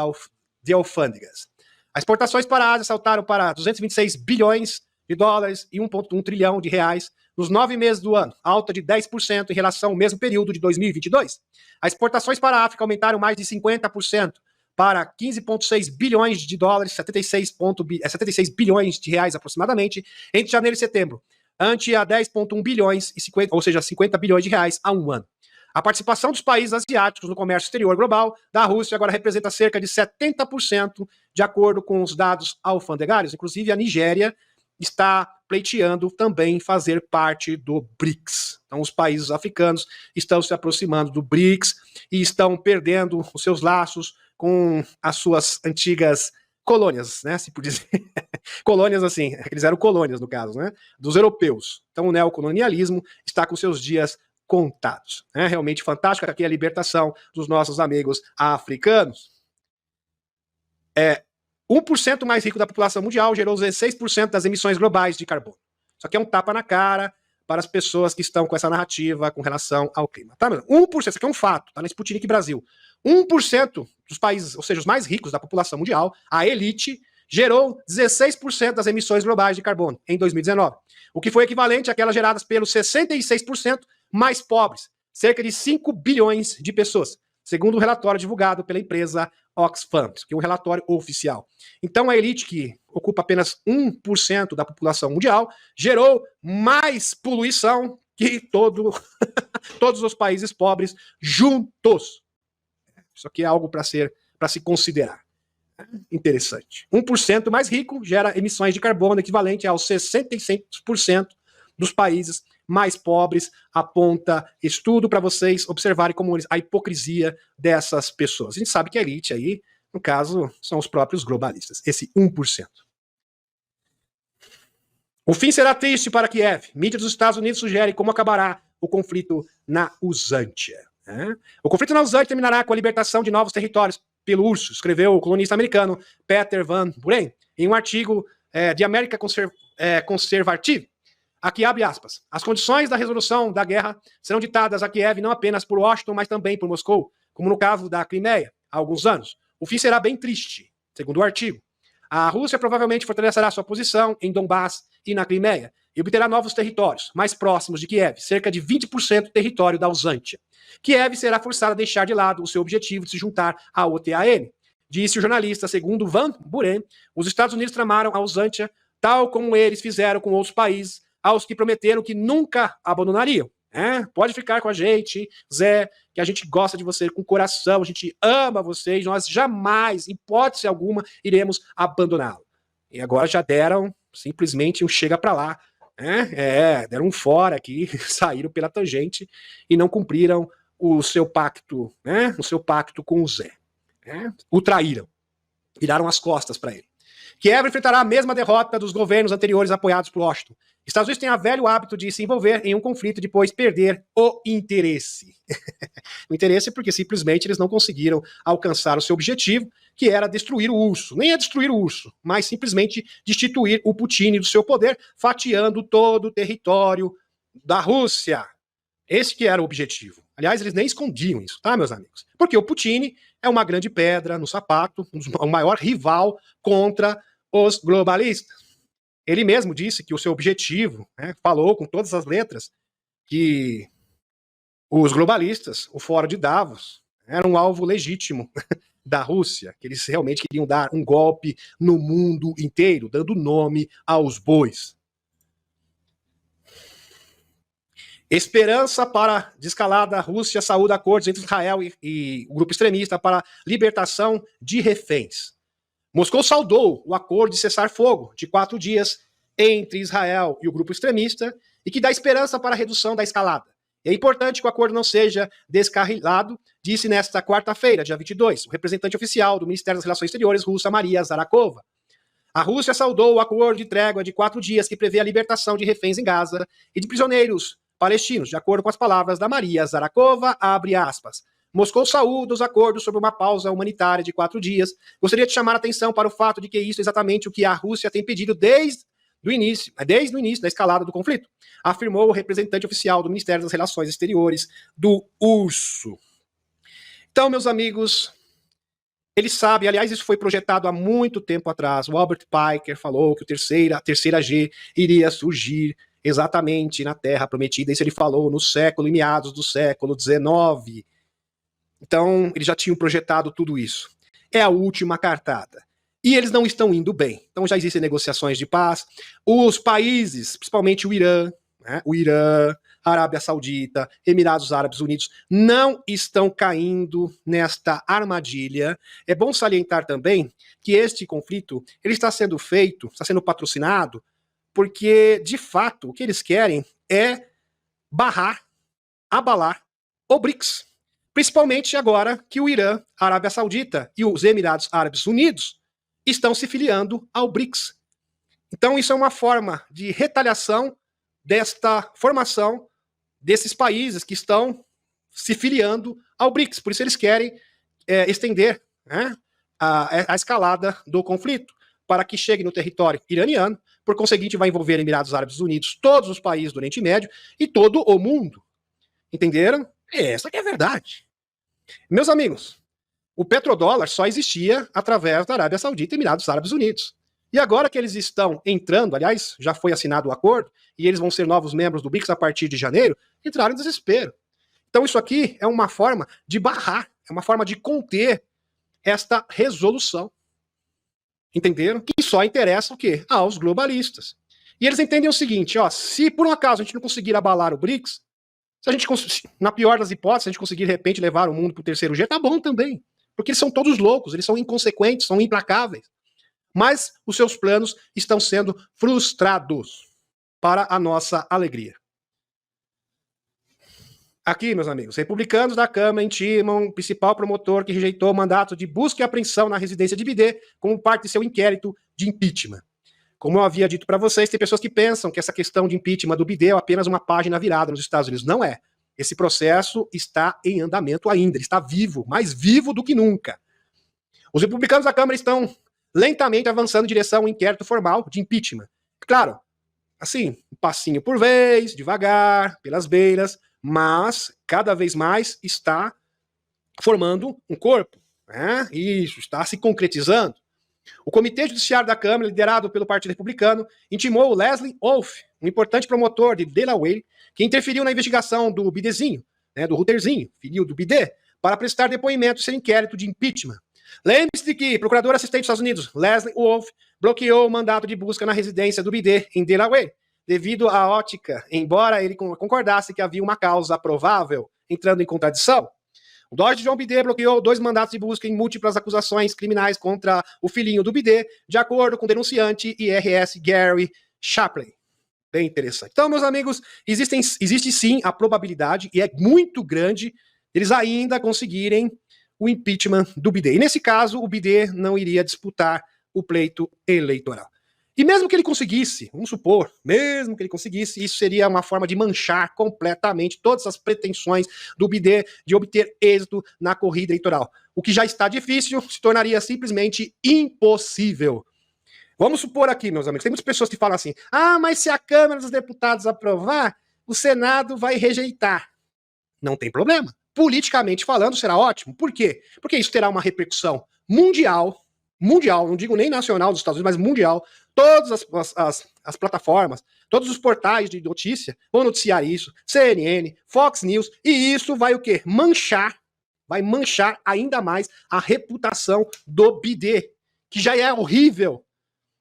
de Alfândegas. As exportações para a Ásia saltaram para 226 bilhões de dólares e 1,1 trilhão de reais nos 9 meses do ano, alta de 10% em relação ao mesmo período de 2022. As exportações para a África aumentaram mais de 50%, para 15,6 bilhões de dólares, 76 bilhões de reais aproximadamente, entre janeiro e setembro, ante a 10,1 bilhões, ou seja, 50 bilhões de reais há um ano. A participação dos países asiáticos no comércio exterior global da Rússia agora representa cerca de 70%, de acordo com os dados alfandegários. Inclusive, a Nigéria está pleiteando também fazer parte do BRICS. Então, os países africanos estão se aproximando do BRICS e estão perdendo os seus laços com as suas antigas colônias, né, se por dizer. Colônias assim, eles eram colônias no caso, né, dos europeus. Então o neocolonialismo está com seus dias contados. É realmente fantástico aqui a libertação dos nossos amigos africanos. 1% mais rico da população mundial gerou 16% das emissões globais de carbono. Isso aqui é um tapa na cara para as pessoas que estão com essa narrativa com relação ao clima. Tá, 1%, isso aqui é um fato, tá na Sputnik Brasil. 1% dos países, ou seja, os mais ricos da população mundial, a elite, gerou 16% das emissões globais de carbono em 2019, o que foi equivalente àquelas geradas pelos 66% mais pobres, cerca de 5 bilhões de pessoas, segundo o relatório divulgado pela empresa Oxfam, que é um relatório oficial. Então a elite, que ocupa apenas 1% da população mundial, gerou mais poluição que todos os países pobres juntos. Isso aqui é algo para se considerar. Interessante. 1% mais rico gera emissões de carbono equivalente aos 66% dos países mais pobres, aponta estudo para vocês observarem como a hipocrisia dessas pessoas. A gente sabe que a elite aí, no caso, são os próprios globalistas, esse 1%. O fim será triste para Kiev. Mídia dos Estados Unidos sugere como acabará o conflito na Usantia. O conflito na Usantia terminará com a libertação de novos territórios pelo urso, escreveu o colunista americano Peter Van Buren em um artigo de America Conservative. Aqui abre aspas. As condições da resolução da guerra serão ditadas a Kiev não apenas por Washington, mas também por Moscou, como no caso da Crimeia, há alguns anos. O fim será bem triste, segundo o artigo. A Rússia provavelmente fortalecerá sua posição em Donbass e na Crimeia e obterá novos territórios, mais próximos de Kiev, cerca de 20% do território da Usantia. Kiev será forçada a deixar de lado o seu objetivo de se juntar à OTAN. Disse o jornalista, segundo Van Buren, os Estados Unidos tramaram a Usantia, tal como eles fizeram com outros países, aos que prometeram que nunca abandonariam. Pode ficar com a gente, Zé, que a gente gosta de você com coração, a gente ama vocês, nós jamais, em hipótese alguma, iremos abandoná-lo. E agora já deram simplesmente um chega pra lá, deram um fora aqui, saíram pela tangente e não cumpriram o seu pacto, o seu pacto com o Zé. O traíram, viraram as costas para ele. Kiev enfrentará a mesma derrota dos governos anteriores apoiados por Washington. Estados Unidos têm o velho hábito de se envolver em um conflito e depois perder o interesse. O interesse porque simplesmente eles não conseguiram alcançar o seu objetivo, que era destruir o urso. Nem é destruir o urso, mas simplesmente destituir o Putin do seu poder, fatiando todo o território da Rússia. Esse que era o objetivo. Aliás, eles nem escondiam isso, tá, meus amigos? Porque o Putin é uma grande pedra no sapato, o maior rival contra os globalistas. Ele mesmo disse que o seu objetivo, falou com todas as letras, que os globalistas, o Fórum de Davos, era um alvo legítimo da Rússia, que eles realmente queriam dar um golpe no mundo inteiro, dando nome aos bois. Esperança para desescalada, a Rússia saúda acordos entre Israel e o grupo extremista para libertação de reféns. Moscou saudou o acordo de cessar-fogo de 4 dias entre Israel e o grupo extremista e que dá esperança para a redução da escalada. É importante que o acordo não seja descarrilado, disse nesta quarta-feira, dia 22, o representante oficial do Ministério das Relações Exteriores russa, Maria Zarakova. A Rússia saudou o acordo de trégua de 4 dias que prevê a libertação de reféns em Gaza e de prisioneiros palestinos, de acordo com as palavras da Maria Zarakova, abre aspas. Moscou saúda os acordos sobre uma pausa humanitária de 4 dias. Gostaria de chamar a atenção para o fato de que isso é exatamente o que a Rússia tem pedido desde desde o início da escalada do conflito, afirmou o representante oficial do Ministério das Relações Exteriores do URSS. Então, meus amigos, eles sabem, aliás, isso foi projetado há muito tempo atrás. O Albert Piker falou que a terceira G iria surgir exatamente na Terra Prometida. Isso ele falou no século, em meados do século XIX. Então, eles já tinham projetado tudo isso. É a última cartada. E eles não estão indo bem. Então já existem negociações de paz. Os países, principalmente o Irã, a Arábia Saudita, Emirados Árabes Unidos, não estão caindo nesta armadilha. É bom salientar também que este conflito ele está sendo feito, está sendo patrocinado, porque, de fato, o que eles querem é barrar, abalar o BRICS. Principalmente agora que o Irã, a Arábia Saudita e os Emirados Árabes Unidos estão se filiando ao BRICS. Então isso é uma forma de retaliação desta formação desses países que estão se filiando ao BRICS. Por isso eles querem estender a escalada do conflito para que chegue no território iraniano, por conseguinte vai envolver Emirados Árabes Unidos, todos os países do Oriente Médio e todo o mundo. Entenderam? Essa que é a verdade. Meus amigos, o petrodólar só existia através da Arábia Saudita e Emirados Árabes Unidos. E agora que eles estão entrando, aliás, já foi assinado o acordo, e eles vão ser novos membros do BRICS a partir de janeiro, entraram em desespero. Então isso aqui é uma forma de barrar, é uma forma de conter esta resolução. Entenderam? Que só interessa o quê? Aos globalistas. E eles entendem o seguinte, ó, se por um acaso a gente não conseguir abalar o BRICS, se a gente, na pior das hipóteses, a gente conseguir de repente levar o mundo para o terceiro G, tá bom também. Porque eles são todos loucos, eles são inconsequentes, são implacáveis. Mas os seus planos estão sendo frustrados para a nossa alegria. Aqui, meus amigos, republicanos da Câmara intimam o principal promotor que rejeitou o mandato de busca e apreensão na residência de Biden como parte de seu inquérito de impeachment. Como eu havia dito para vocês, tem pessoas que pensam que essa questão de impeachment do Biden é apenas uma página virada nos Estados Unidos. Não é. Esse processo está em andamento ainda, ele está vivo, mais vivo do que nunca. Os republicanos da Câmara estão lentamente avançando em direção a um inquérito formal de impeachment. Claro, assim, um passinho por vez, devagar, pelas beiras, mas cada vez mais está formando um corpo. Né? Isso, está se concretizando. O Comitê Judiciário da Câmara, liderado pelo Partido Republicano, intimou Leslie Wolf, um importante promotor de Delaware, que interferiu na investigação do Bidezinho, do Routerzinho, filho do Biden, para prestar depoimento em seu inquérito de impeachment. Lembre-se de que o procurador assistente dos Estados Unidos, Leslie Wolf, bloqueou o mandato de busca na residência do Biden, em Delaware, devido à ótica, embora ele concordasse que havia uma causa provável entrando em contradição. O Dodge John Biden bloqueou 2 mandatos de busca em múltiplas acusações criminais contra o filhinho do Biden, de acordo com o denunciante IRS Gary Shapley. Bem interessante. Então, meus amigos, existe sim a probabilidade, e é muito grande, eles ainda conseguirem o impeachment do Biden. E nesse caso, o Biden não iria disputar o pleito eleitoral. E mesmo que ele conseguisse, vamos supor, mesmo que ele conseguisse, isso seria uma forma de manchar completamente todas as pretensões do Biden de obter êxito na corrida eleitoral. O que já está difícil se tornaria simplesmente impossível. Vamos supor aqui, meus amigos, tem muitas pessoas que falam assim, mas se a Câmara dos Deputados aprovar, o Senado vai rejeitar. Não tem problema. Politicamente falando, será ótimo. Por quê? Porque isso terá uma repercussão mundial, não digo nem nacional dos Estados Unidos, mas mundial. Todas as plataformas, todos os portais de notícia vão noticiar isso, CNN, Fox News, e isso vai o quê? Vai manchar ainda mais a reputação do Biden, que já é horrível.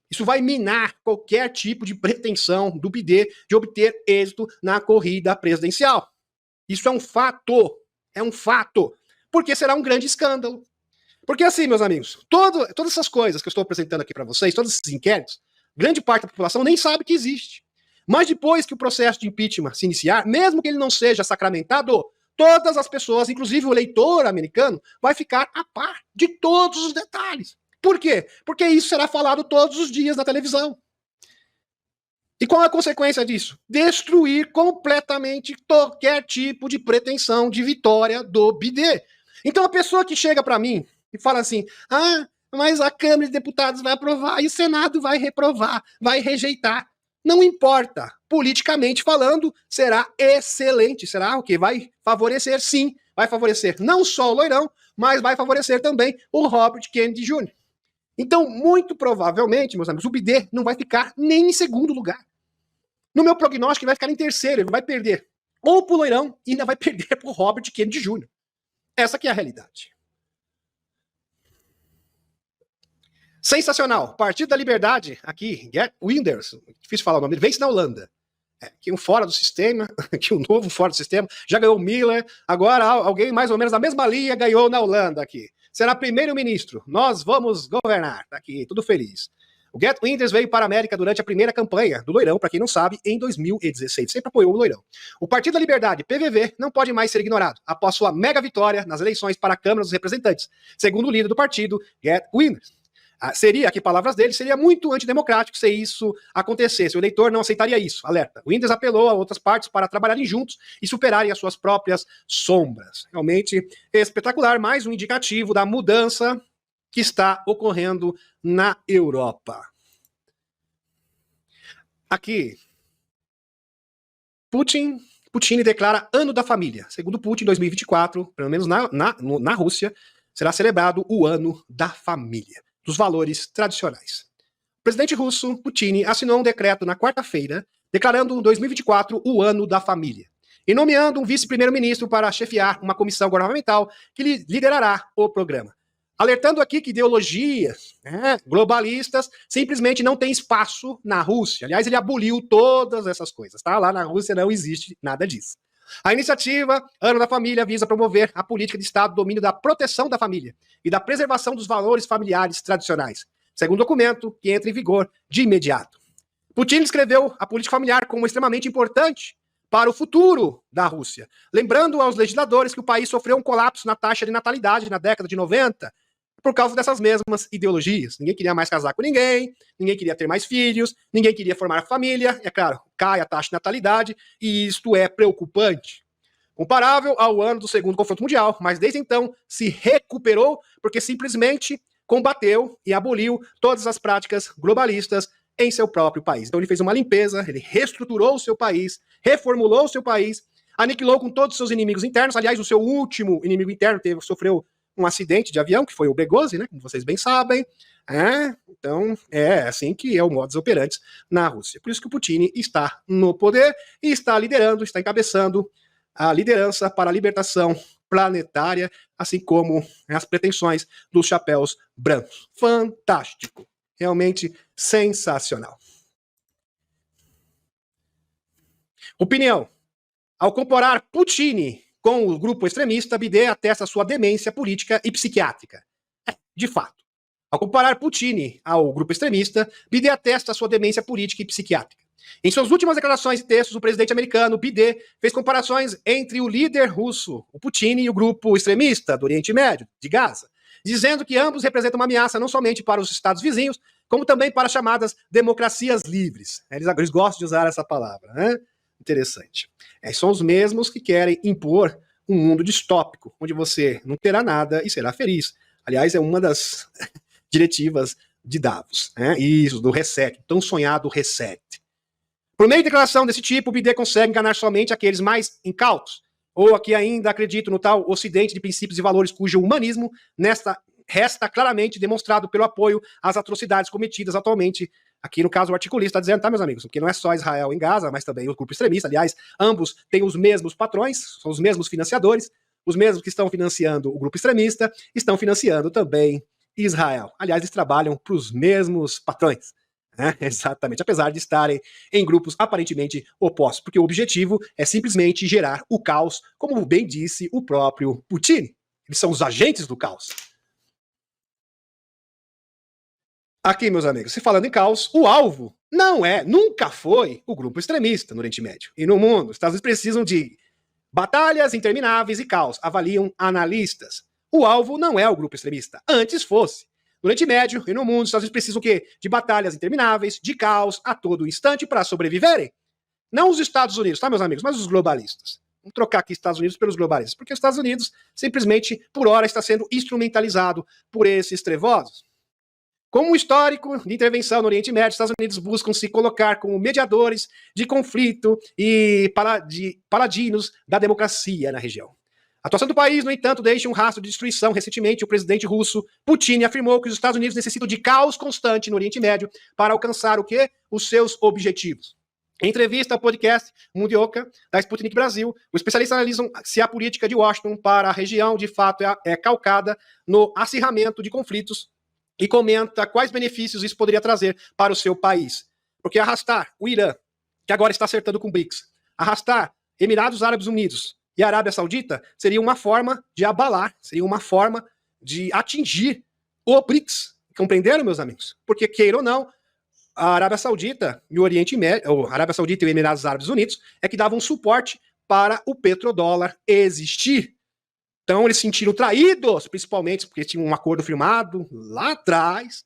Isso vai minar qualquer tipo de pretensão do Biden de obter êxito na corrida presidencial. Isso é um fato. É um fato. Porque será um grande escândalo. Porque assim, meus amigos, todas essas coisas que eu estou apresentando aqui para vocês, todos esses inquéritos, grande parte da população nem sabe que existe. Mas depois que o processo de impeachment se iniciar, mesmo que ele não seja sacramentado, todas as pessoas, inclusive o eleitor americano, vai ficar a par de todos os detalhes. Por quê? Porque isso será falado todos os dias na televisão. E qual é a consequência disso? Destruir completamente qualquer tipo de pretensão de vitória do Biden. Então a pessoa que chega para mim e fala assim, mas a Câmara de Deputados vai aprovar e o Senado vai reprovar, vai rejeitar. Não importa. Politicamente falando, será excelente. Será o que vai favorecer, sim. Vai favorecer não só o Loirão, mas vai favorecer também o Robert Kennedy Jr. Então, muito provavelmente, meus amigos, o BD não vai ficar nem em segundo lugar. No meu prognóstico, ele vai ficar em terceiro. Ele vai perder ou pro Loirão e ainda vai perder pro Robert Kennedy Jr. Essa que é a realidade. Sensacional. Partido da Liberdade, aqui, Geert Wilders, difícil falar o nome, ele vence na Holanda. Que um fora do sistema, que um novo fora do sistema, já ganhou o Miller, agora alguém mais ou menos na mesma linha ganhou na Holanda aqui. Será primeiro-ministro, nós vamos governar, tá aqui, tudo feliz. O Geert Wilders veio para a América durante a primeira campanha do Loirão, para quem não sabe, em 2016, sempre apoiou o Loirão. O Partido da Liberdade, PVV, não pode mais ser ignorado, após sua mega vitória nas eleições para a Câmara dos Representantes, segundo o líder do partido, Geert Wilders. Seria, aqui palavras dele, seria muito antidemocrático se isso acontecesse. O eleitor não aceitaria isso. Alerta. O Wilders apelou a outras partes para trabalharem juntos e superarem as suas próprias sombras. Realmente espetacular, mais um indicativo da mudança que está ocorrendo na Europa. Aqui, Putin declara Ano da Família. Segundo Putin, em 2024, pelo menos na Rússia, será celebrado o Ano da Família, dos valores tradicionais. O presidente russo, Putin, assinou um decreto na quarta-feira, declarando 2024 o Ano da Família, e nomeando um vice-primeiro-ministro para chefiar uma comissão governamental que liderará o programa. Alertando aqui que ideologias globalistas simplesmente não têm espaço na Rússia. Aliás, ele aboliu todas essas coisas, tá? Lá na Rússia não existe nada disso. A iniciativa Ano da Família visa promover a política de Estado do domínio da proteção da família e da preservação dos valores familiares tradicionais, segundo o documento que entra em vigor de imediato. Putin descreveu a política familiar como extremamente importante para o futuro da Rússia, lembrando aos legisladores que o país sofreu um colapso na taxa de natalidade na década de 90, por causa dessas mesmas ideologias. Ninguém queria mais casar com ninguém queria ter mais filhos, ninguém queria formar família, é claro, cai a taxa de natalidade, e isto é preocupante. Comparável ao ano do segundo confronto mundial, mas desde então se recuperou porque simplesmente combateu e aboliu todas as práticas globalistas em seu próprio país. Então ele fez uma limpeza, ele reestruturou o seu país, reformulou o seu país, aniquilou com todos os seus inimigos internos. Aliás, o seu último inimigo interno sofreu um acidente de avião, que foi o Begozzi, né, como vocês bem sabem. Então, é assim que é o modus operandi na Rússia. Por isso que o Putin está no poder e está liderando, está encabeçando a liderança para a libertação planetária, assim como as pretensões dos chapéus brancos. Fantástico. Realmente sensacional. Opinião. Ao comparar Putin com o grupo extremista, Bidê atesta sua demência política e psiquiátrica. De fato. Ao comparar Putin ao grupo extremista, Bidê atesta sua demência política e psiquiátrica. Em suas últimas declarações e textos, o presidente americano, Bidê, fez comparações entre o líder russo, o Putin, e o grupo extremista do Oriente Médio, de Gaza, dizendo que ambos representam uma ameaça não somente para os estados vizinhos, como também para as chamadas democracias livres. Eles gostam de usar essa palavra, né? Interessante. São os mesmos que querem impor um mundo distópico, onde você não terá nada e será feliz. Aliás, é uma das diretivas de Davos, né? Isso, do reset, tão sonhado reset. Por meio de declaração desse tipo, o Bidê consegue enganar somente aqueles mais incautos, ou a que ainda acreditam no tal ocidente de princípios e valores cujo humanismo resta claramente demonstrado pelo apoio às atrocidades cometidas atualmente. Aqui, no caso, o articulista está dizendo, tá, meus amigos, porque não é só Israel em Gaza, mas também o grupo extremista. Aliás, ambos têm os mesmos patrões, são os mesmos financiadores, os mesmos que estão financiando o grupo extremista, estão financiando também Israel. Aliás, eles trabalham para os mesmos patrões. Exatamente, apesar de estarem em grupos aparentemente opostos, porque o objetivo é simplesmente gerar o caos, como bem disse o próprio Putin. Eles são os agentes do caos. Aqui, meus amigos, se falando em caos, o alvo nunca foi o grupo extremista no Oriente Médio. E no mundo, os Estados Unidos precisam de batalhas intermináveis e caos, avaliam analistas. O alvo não é o grupo extremista, antes fosse. No Oriente Médio e no mundo, os Estados Unidos precisam o quê? De batalhas intermináveis, de caos a todo instante para sobreviverem. Não os Estados Unidos, tá, meus amigos, mas os globalistas. Vamos trocar aqui Estados Unidos pelos globalistas, porque os Estados Unidos simplesmente, por hora, está sendo instrumentalizado por esses trevosos. Com um histórico de intervenção no Oriente Médio, os Estados Unidos buscam se colocar como mediadores de conflito e paladinos da democracia na região. A atuação do país, no entanto, deixa um rastro de destruição. Recentemente, o presidente russo Putin afirmou que os Estados Unidos necessitam de caos constante no Oriente Médio para alcançar o quê? Os seus objetivos. Em entrevista ao podcast Mundioca, da Sputnik Brasil, os especialistas analisam se a política de Washington para a região, de fato, é calcada no acirramento de conflitos e comenta quais benefícios isso poderia trazer para o seu país. Porque arrastar o Irã, que agora está acertando com o BRICS, arrastar Emirados Árabes Unidos e a Arábia Saudita seria uma forma de abalar, seria uma forma de atingir o BRICS. Compreenderam, meus amigos? Porque, queira ou não, a Arábia Saudita e o Oriente Médio, a Arábia Saudita e os Emirados Árabes Unidos, é que davam suporte para o petrodólar existir. Então eles se sentiram traídos, principalmente porque tinha um acordo firmado lá atrás,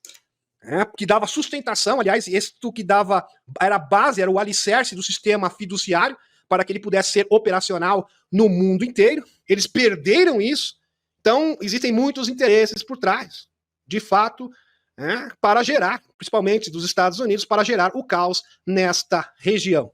que dava sustentação, aliás, isto que dava, era a base, era o alicerce do sistema fiduciário, para que ele pudesse ser operacional no mundo inteiro. Eles perderam isso, então existem muitos interesses por trás, de fato, para gerar, principalmente dos Estados Unidos, para gerar o caos nesta região.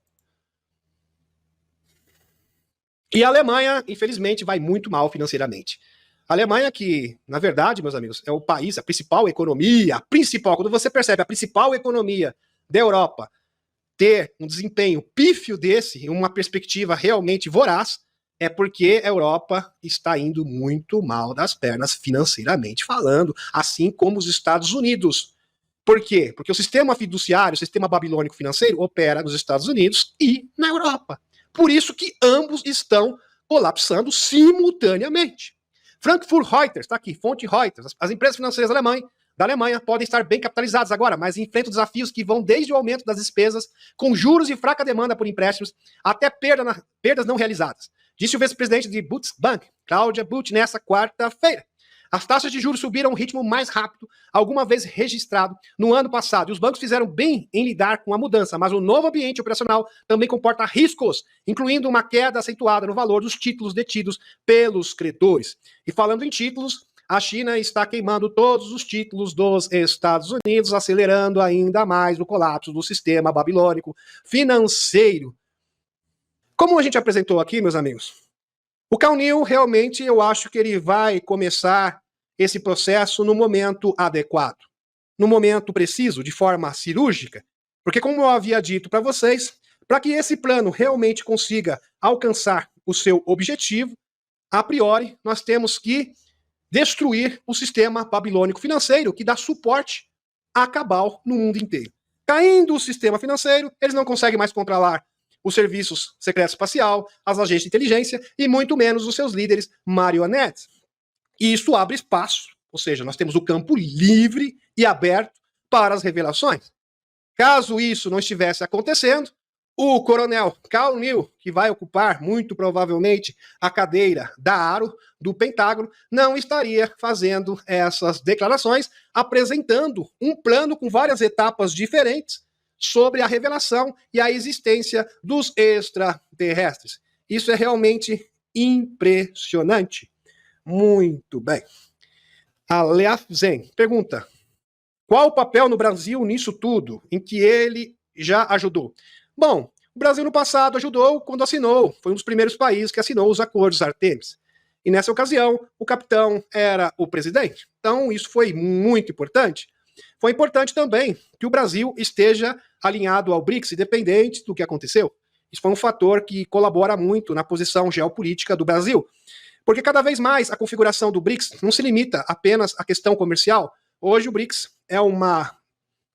E a Alemanha, infelizmente, vai muito mal financeiramente. A Alemanha que, na verdade, meus amigos, é o país, a principal economia, quando você percebe a principal economia da Europa ter um desempenho pífio desse, uma perspectiva realmente voraz, é porque a Europa está indo muito mal das pernas financeiramente falando, assim como os Estados Unidos. Por quê? Porque o sistema fiduciário, o sistema babilônico financeiro, opera nos Estados Unidos e na Europa. Por isso que ambos estão colapsando simultaneamente. Frankfurt Reuters, está aqui, fonte Reuters, as empresas financeiras da Alemanha podem estar bem capitalizadas agora, mas enfrentam desafios que vão desde o aumento das despesas, com juros e fraca demanda por empréstimos, até perdas não realizadas. Disse o vice-presidente de Bundesbank, Claudia Butt, nessa quarta-feira. As taxas de juros subiram a um ritmo mais rápido alguma vez registrado no ano passado. E os bancos fizeram bem em lidar com a mudança, mas o novo ambiente operacional também comporta riscos, incluindo uma queda acentuada no valor dos títulos detidos pelos credores. E falando em títulos, a China está queimando todos os títulos dos Estados Unidos, acelerando ainda mais o colapso do sistema babilônico financeiro. Como a gente apresentou aqui, meus amigos, o Caunil, realmente, eu acho que ele vai começar esse processo no momento adequado, no momento preciso, de forma cirúrgica, porque, como eu havia dito para vocês, para que esse plano realmente consiga alcançar o seu objetivo, a priori, nós temos que destruir o sistema babilônico financeiro, que dá suporte à cabal no mundo inteiro. Caindo o sistema financeiro, eles não conseguem mais controlar os serviços secreto espacial, as agências de inteligência e muito menos os seus líderes marionetes. E isso abre espaço, ou seja, nós temos o campo livre e aberto para as revelações. Caso isso não estivesse acontecendo, o coronel Caunil, que vai ocupar muito provavelmente a cadeira da ARO do Pentágono, não estaria fazendo essas declarações, apresentando um plano com várias etapas diferentes sobre a revelação e a existência dos extraterrestres. Isso é realmente impressionante. Muito bem. A Leafzen pergunta: qual o papel no Brasil nisso tudo, em que ele já ajudou? Bom, o Brasil no passado ajudou quando assinou, foi um dos primeiros países que assinou os acordos Artemis. E nessa ocasião, o capitão era o presidente. Então, isso foi muito importante. Foi importante também que o Brasil esteja alinhado ao BRICS, independente do que aconteceu. Isso foi um fator que colabora muito na posição geopolítica do Brasil. Porque cada vez mais a configuração do BRICS não se limita apenas à questão comercial. Hoje o BRICS é uma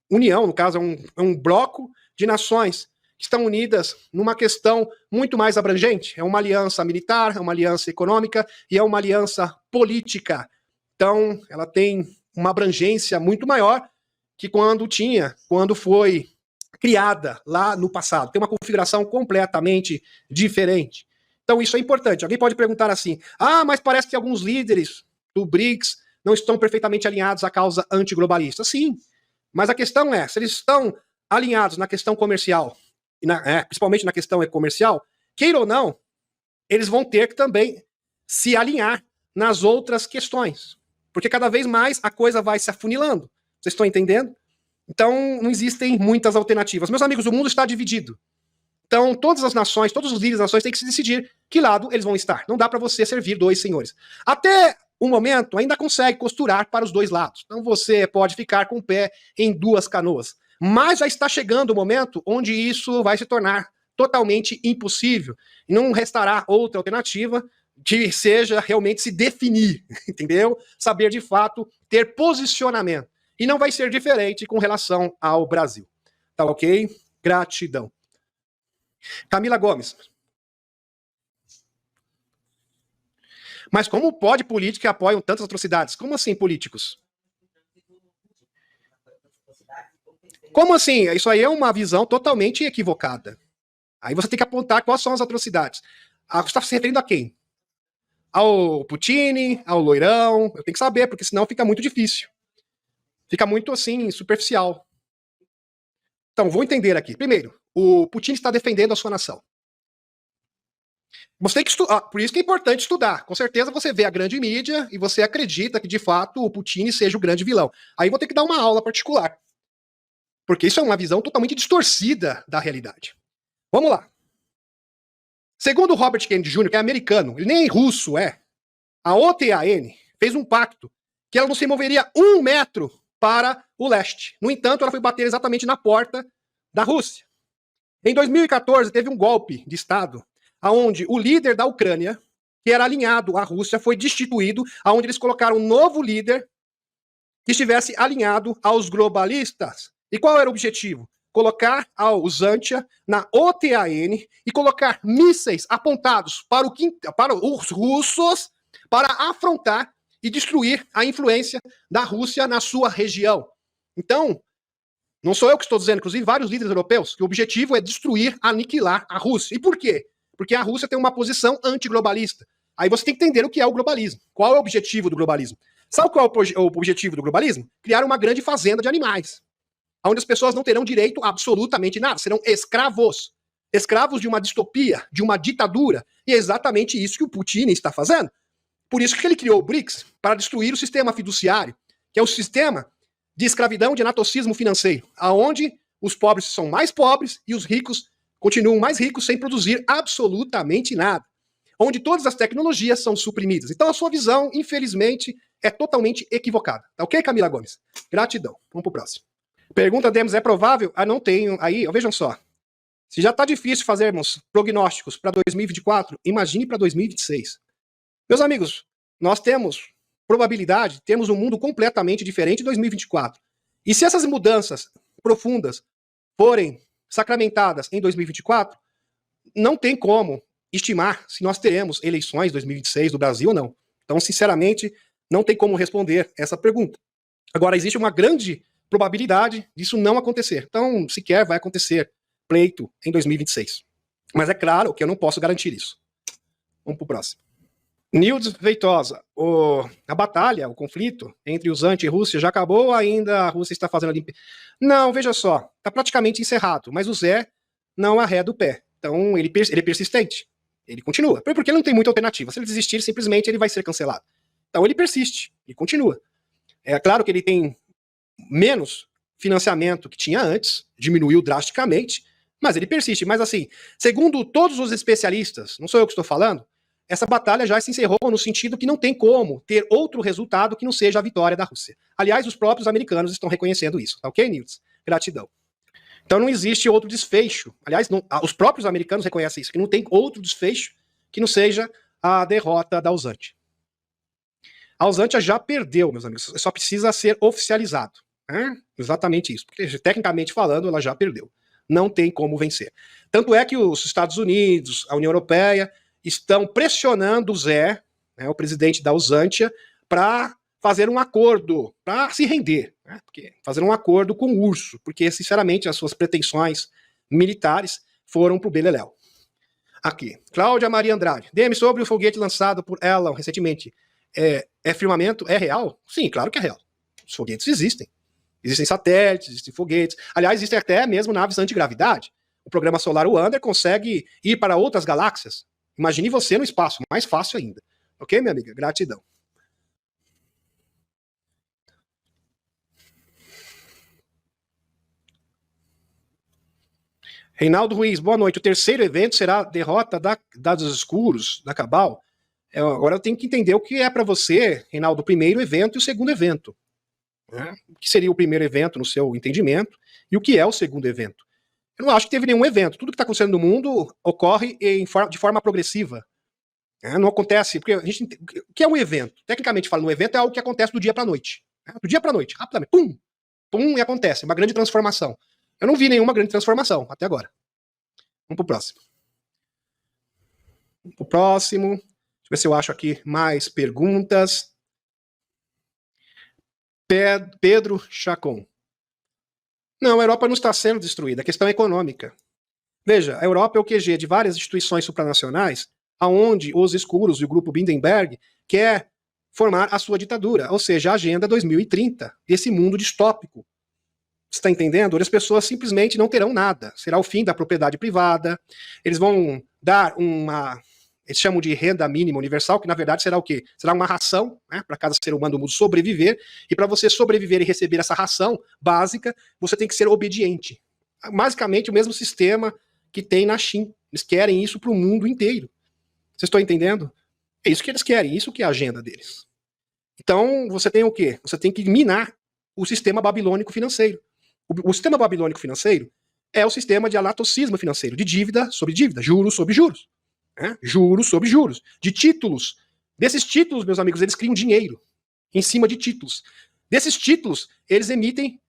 união, no caso é um bloco de nações que estão unidas numa questão muito mais abrangente. É uma aliança militar, é uma aliança econômica e é uma aliança política. Então, ela tem uma abrangência muito maior que quando foi criada lá no passado. Tem uma configuração completamente diferente. Então, isso é importante. Alguém pode perguntar assim: mas parece que alguns líderes do BRICS não estão perfeitamente alinhados à causa antiglobalista. Sim, mas a questão é, se eles estão alinhados na questão comercial, principalmente na questão comercial, queira ou não, eles vão ter que também se alinhar nas outras questões. Porque cada vez mais a coisa vai se afunilando. Vocês estão entendendo? Então, não existem muitas alternativas. Meus amigos, o mundo está dividido. Então, todas as nações, todos os líderes das nações têm que se decidir que lado eles vão estar. Não dá para você servir dois senhores. Até o momento, ainda consegue costurar para os dois lados. Então, você pode ficar com o pé em duas canoas. Mas já está chegando o momento onde isso vai se tornar totalmente impossível. E não restará outra alternativa que seja realmente se definir, entendeu? Saber de fato ter posicionamento. E não vai ser diferente com relação ao Brasil. Tá ok? Gratidão. Camila Gomes. Mas como pode políticos que apoiam tantas atrocidades? Como assim, políticos? Como assim? Isso aí é uma visão totalmente equivocada. Aí você tem que apontar quais são as atrocidades. Você está se referindo a quem? Ao Putin, ao Loirão? Eu tenho que saber, porque senão fica muito difícil. Fica muito, assim, superficial. Então, vou entender aqui. Primeiro, o Putin está defendendo a sua nação. Você tem que estudar, por isso que é importante estudar. Com certeza você vê a grande mídia e você acredita que, de fato, o Putin seja o grande vilão. Aí vou ter que dar uma aula particular. Porque isso é uma visão totalmente distorcida da realidade. Vamos lá. Segundo o Robert Kennedy Jr., que é americano, ele nem russo é, a OTAN fez um pacto que ela não se moveria 1 metro para o leste. No entanto, ela foi bater exatamente na porta da Rússia. Em 2014, teve um golpe de Estado, onde o líder da Ucrânia, que era alinhado à Rússia, foi destituído, onde eles colocaram um novo líder que estivesse alinhado aos globalistas. E qual era o objetivo? Colocar a Uzantia na OTAN e colocar mísseis apontados para os russos para afrontar e destruir a influência da Rússia na sua região. Então, não sou eu que estou dizendo, inclusive vários líderes europeus, que o objetivo é destruir, aniquilar a Rússia. E por quê? Porque a Rússia tem uma posição antiglobalista. Aí você tem que entender o que é o globalismo. Qual é o objetivo do globalismo? Sabe qual é o objetivo do globalismo? Criar uma grande fazenda de animais, onde as pessoas não terão direito a absolutamente nada, serão escravos. Escravos de uma distopia, de uma ditadura. E é exatamente isso que o Putin está fazendo. Por isso que ele criou o BRICS, para destruir o sistema fiduciário, que é o sistema de escravidão, de anatocismo financeiro, aonde os pobres são mais pobres e os ricos continuam mais ricos sem produzir absolutamente nada. Onde todas as tecnologias são suprimidas. Então a sua visão, infelizmente, é totalmente equivocada. Tá ok, Camila Gomes? Gratidão. Vamos pro próximo. Pergunta Demos, é provável? Ah, não tenho. Aí, vejam só. Se já tá difícil fazermos prognósticos para 2024, imagine para 2026. Meus amigos, nós temos probabilidade, temos um mundo completamente diferente em 2024. E se essas mudanças profundas forem sacramentadas em 2024, não tem como estimar se nós teremos eleições em 2026 do Brasil ou não. Então, sinceramente, não tem como responder essa pergunta. Agora, existe uma grande probabilidade disso não acontecer. Então, sequer vai acontecer pleito em 2026. Mas é claro que eu não posso garantir isso. Vamos para o próximo. Nildes Veitosa, a batalha, o conflito entre os anti e Rússia já acabou ou ainda a Rússia está fazendo a limpeza? Não, veja só, está praticamente encerrado, mas o Zé não arreda o pé. Então ele é persistente, ele continua. Porque ele não tem muita alternativa. Se ele desistir, simplesmente ele vai ser cancelado. Então ele persiste, ele continua. É claro que ele tem menos financiamento que tinha antes, diminuiu drasticamente, mas ele persiste. Mas assim, segundo todos os especialistas, não sou eu que estou falando, essa batalha já se encerrou no sentido que não tem como ter outro resultado que não seja a vitória da Rússia. Aliás, os próprios americanos estão reconhecendo isso. Tá ok, Nils? Gratidão. Então não existe outro desfecho. Aliás, os próprios americanos reconhecem isso, que não tem outro desfecho que não seja a derrota da Uzantia. A Uzantia já perdeu, meus amigos. Só precisa ser oficializado. Exatamente isso. Porque, tecnicamente falando, ela já perdeu. Não tem como vencer. Tanto é que os Estados Unidos, a União Europeia, estão pressionando o Zé, né, o presidente da Uzantia, para fazer um acordo, para se render, né, fazer um acordo com o urso, porque, sinceramente, as suas pretensões militares foram para o beleléu. Aqui, Cláudia Maria Andrade. Demi, sobre o foguete lançado por Elon recentemente, é firmamento? É real? Sim, claro que é real. Os foguetes existem. Existem satélites, existem foguetes. Aliás, existem até mesmo naves antigravidade. O programa solar Wonder consegue ir para outras galáxias. Imagine você no espaço, mais fácil ainda. Ok, minha amiga? Gratidão. Reinaldo Ruiz, boa noite. O terceiro evento será a derrota dados escuros, da Cabal. Agora eu tenho que entender o que é para você, Reinaldo, o primeiro evento e o segundo evento. Né? O que seria o primeiro evento no seu entendimento e o que é o segundo evento. Eu não acho que teve nenhum evento. Tudo que está acontecendo no mundo ocorre de forma progressiva. Não acontece, porque a gente, o que é um evento? Tecnicamente falando, um evento é algo que acontece do dia para a noite. Do dia para a noite, rapidamente, pum, pum, e acontece, uma grande transformação. Eu não vi nenhuma grande transformação até agora. Vamos pro próximo. Vamos pro próximo. Deixa eu ver se eu acho aqui mais perguntas. Pedro Chacon. Não, a Europa não está sendo destruída, a questão é econômica. Veja, a Europa é o QG de várias instituições supranacionais, aonde os escuros e o grupo Bilderberg quer formar a sua ditadura, ou seja, a Agenda 2030, esse mundo distópico. Você está entendendo? As pessoas simplesmente não terão nada. Será o fim da propriedade privada, eles vão dar eles chamam de renda mínima universal, que na verdade será o quê? Será uma ração, né, para cada ser humano do mundo sobreviver, e para você sobreviver e receber essa ração básica, você tem que ser obediente. Basicamente o mesmo sistema que tem na China. Eles querem isso para o mundo inteiro. Vocês estão entendendo? É isso que eles querem, isso que é a agenda deles. Então, você tem o quê? Você tem que minar o sistema babilônico financeiro. O sistema babilônico financeiro é o sistema de alatocismo financeiro, de dívida sobre dívida, juros sobre juros. Juros sobre juros, de títulos. Desses títulos, meus amigos, eles criam dinheiro em cima de títulos. Desses títulos, eles emitem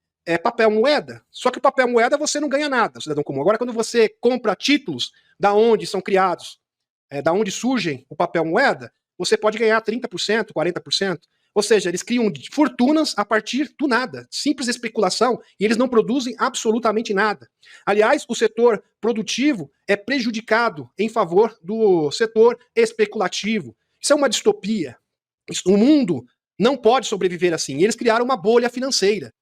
papel moeda. Só que o papel moeda você não ganha nada, cidadão comum. Agora, quando você compra títulos da onde são criados, da onde surgem o papel moeda, você pode ganhar 30%, 40%. Ou seja, eles criam fortunas a partir do nada, simples especulação, e eles não produzem absolutamente nada. Aliás, o setor produtivo é prejudicado em favor do setor especulativo. Isso é uma distopia. O mundo não pode sobreviver assim. Eles criaram uma bolha financeira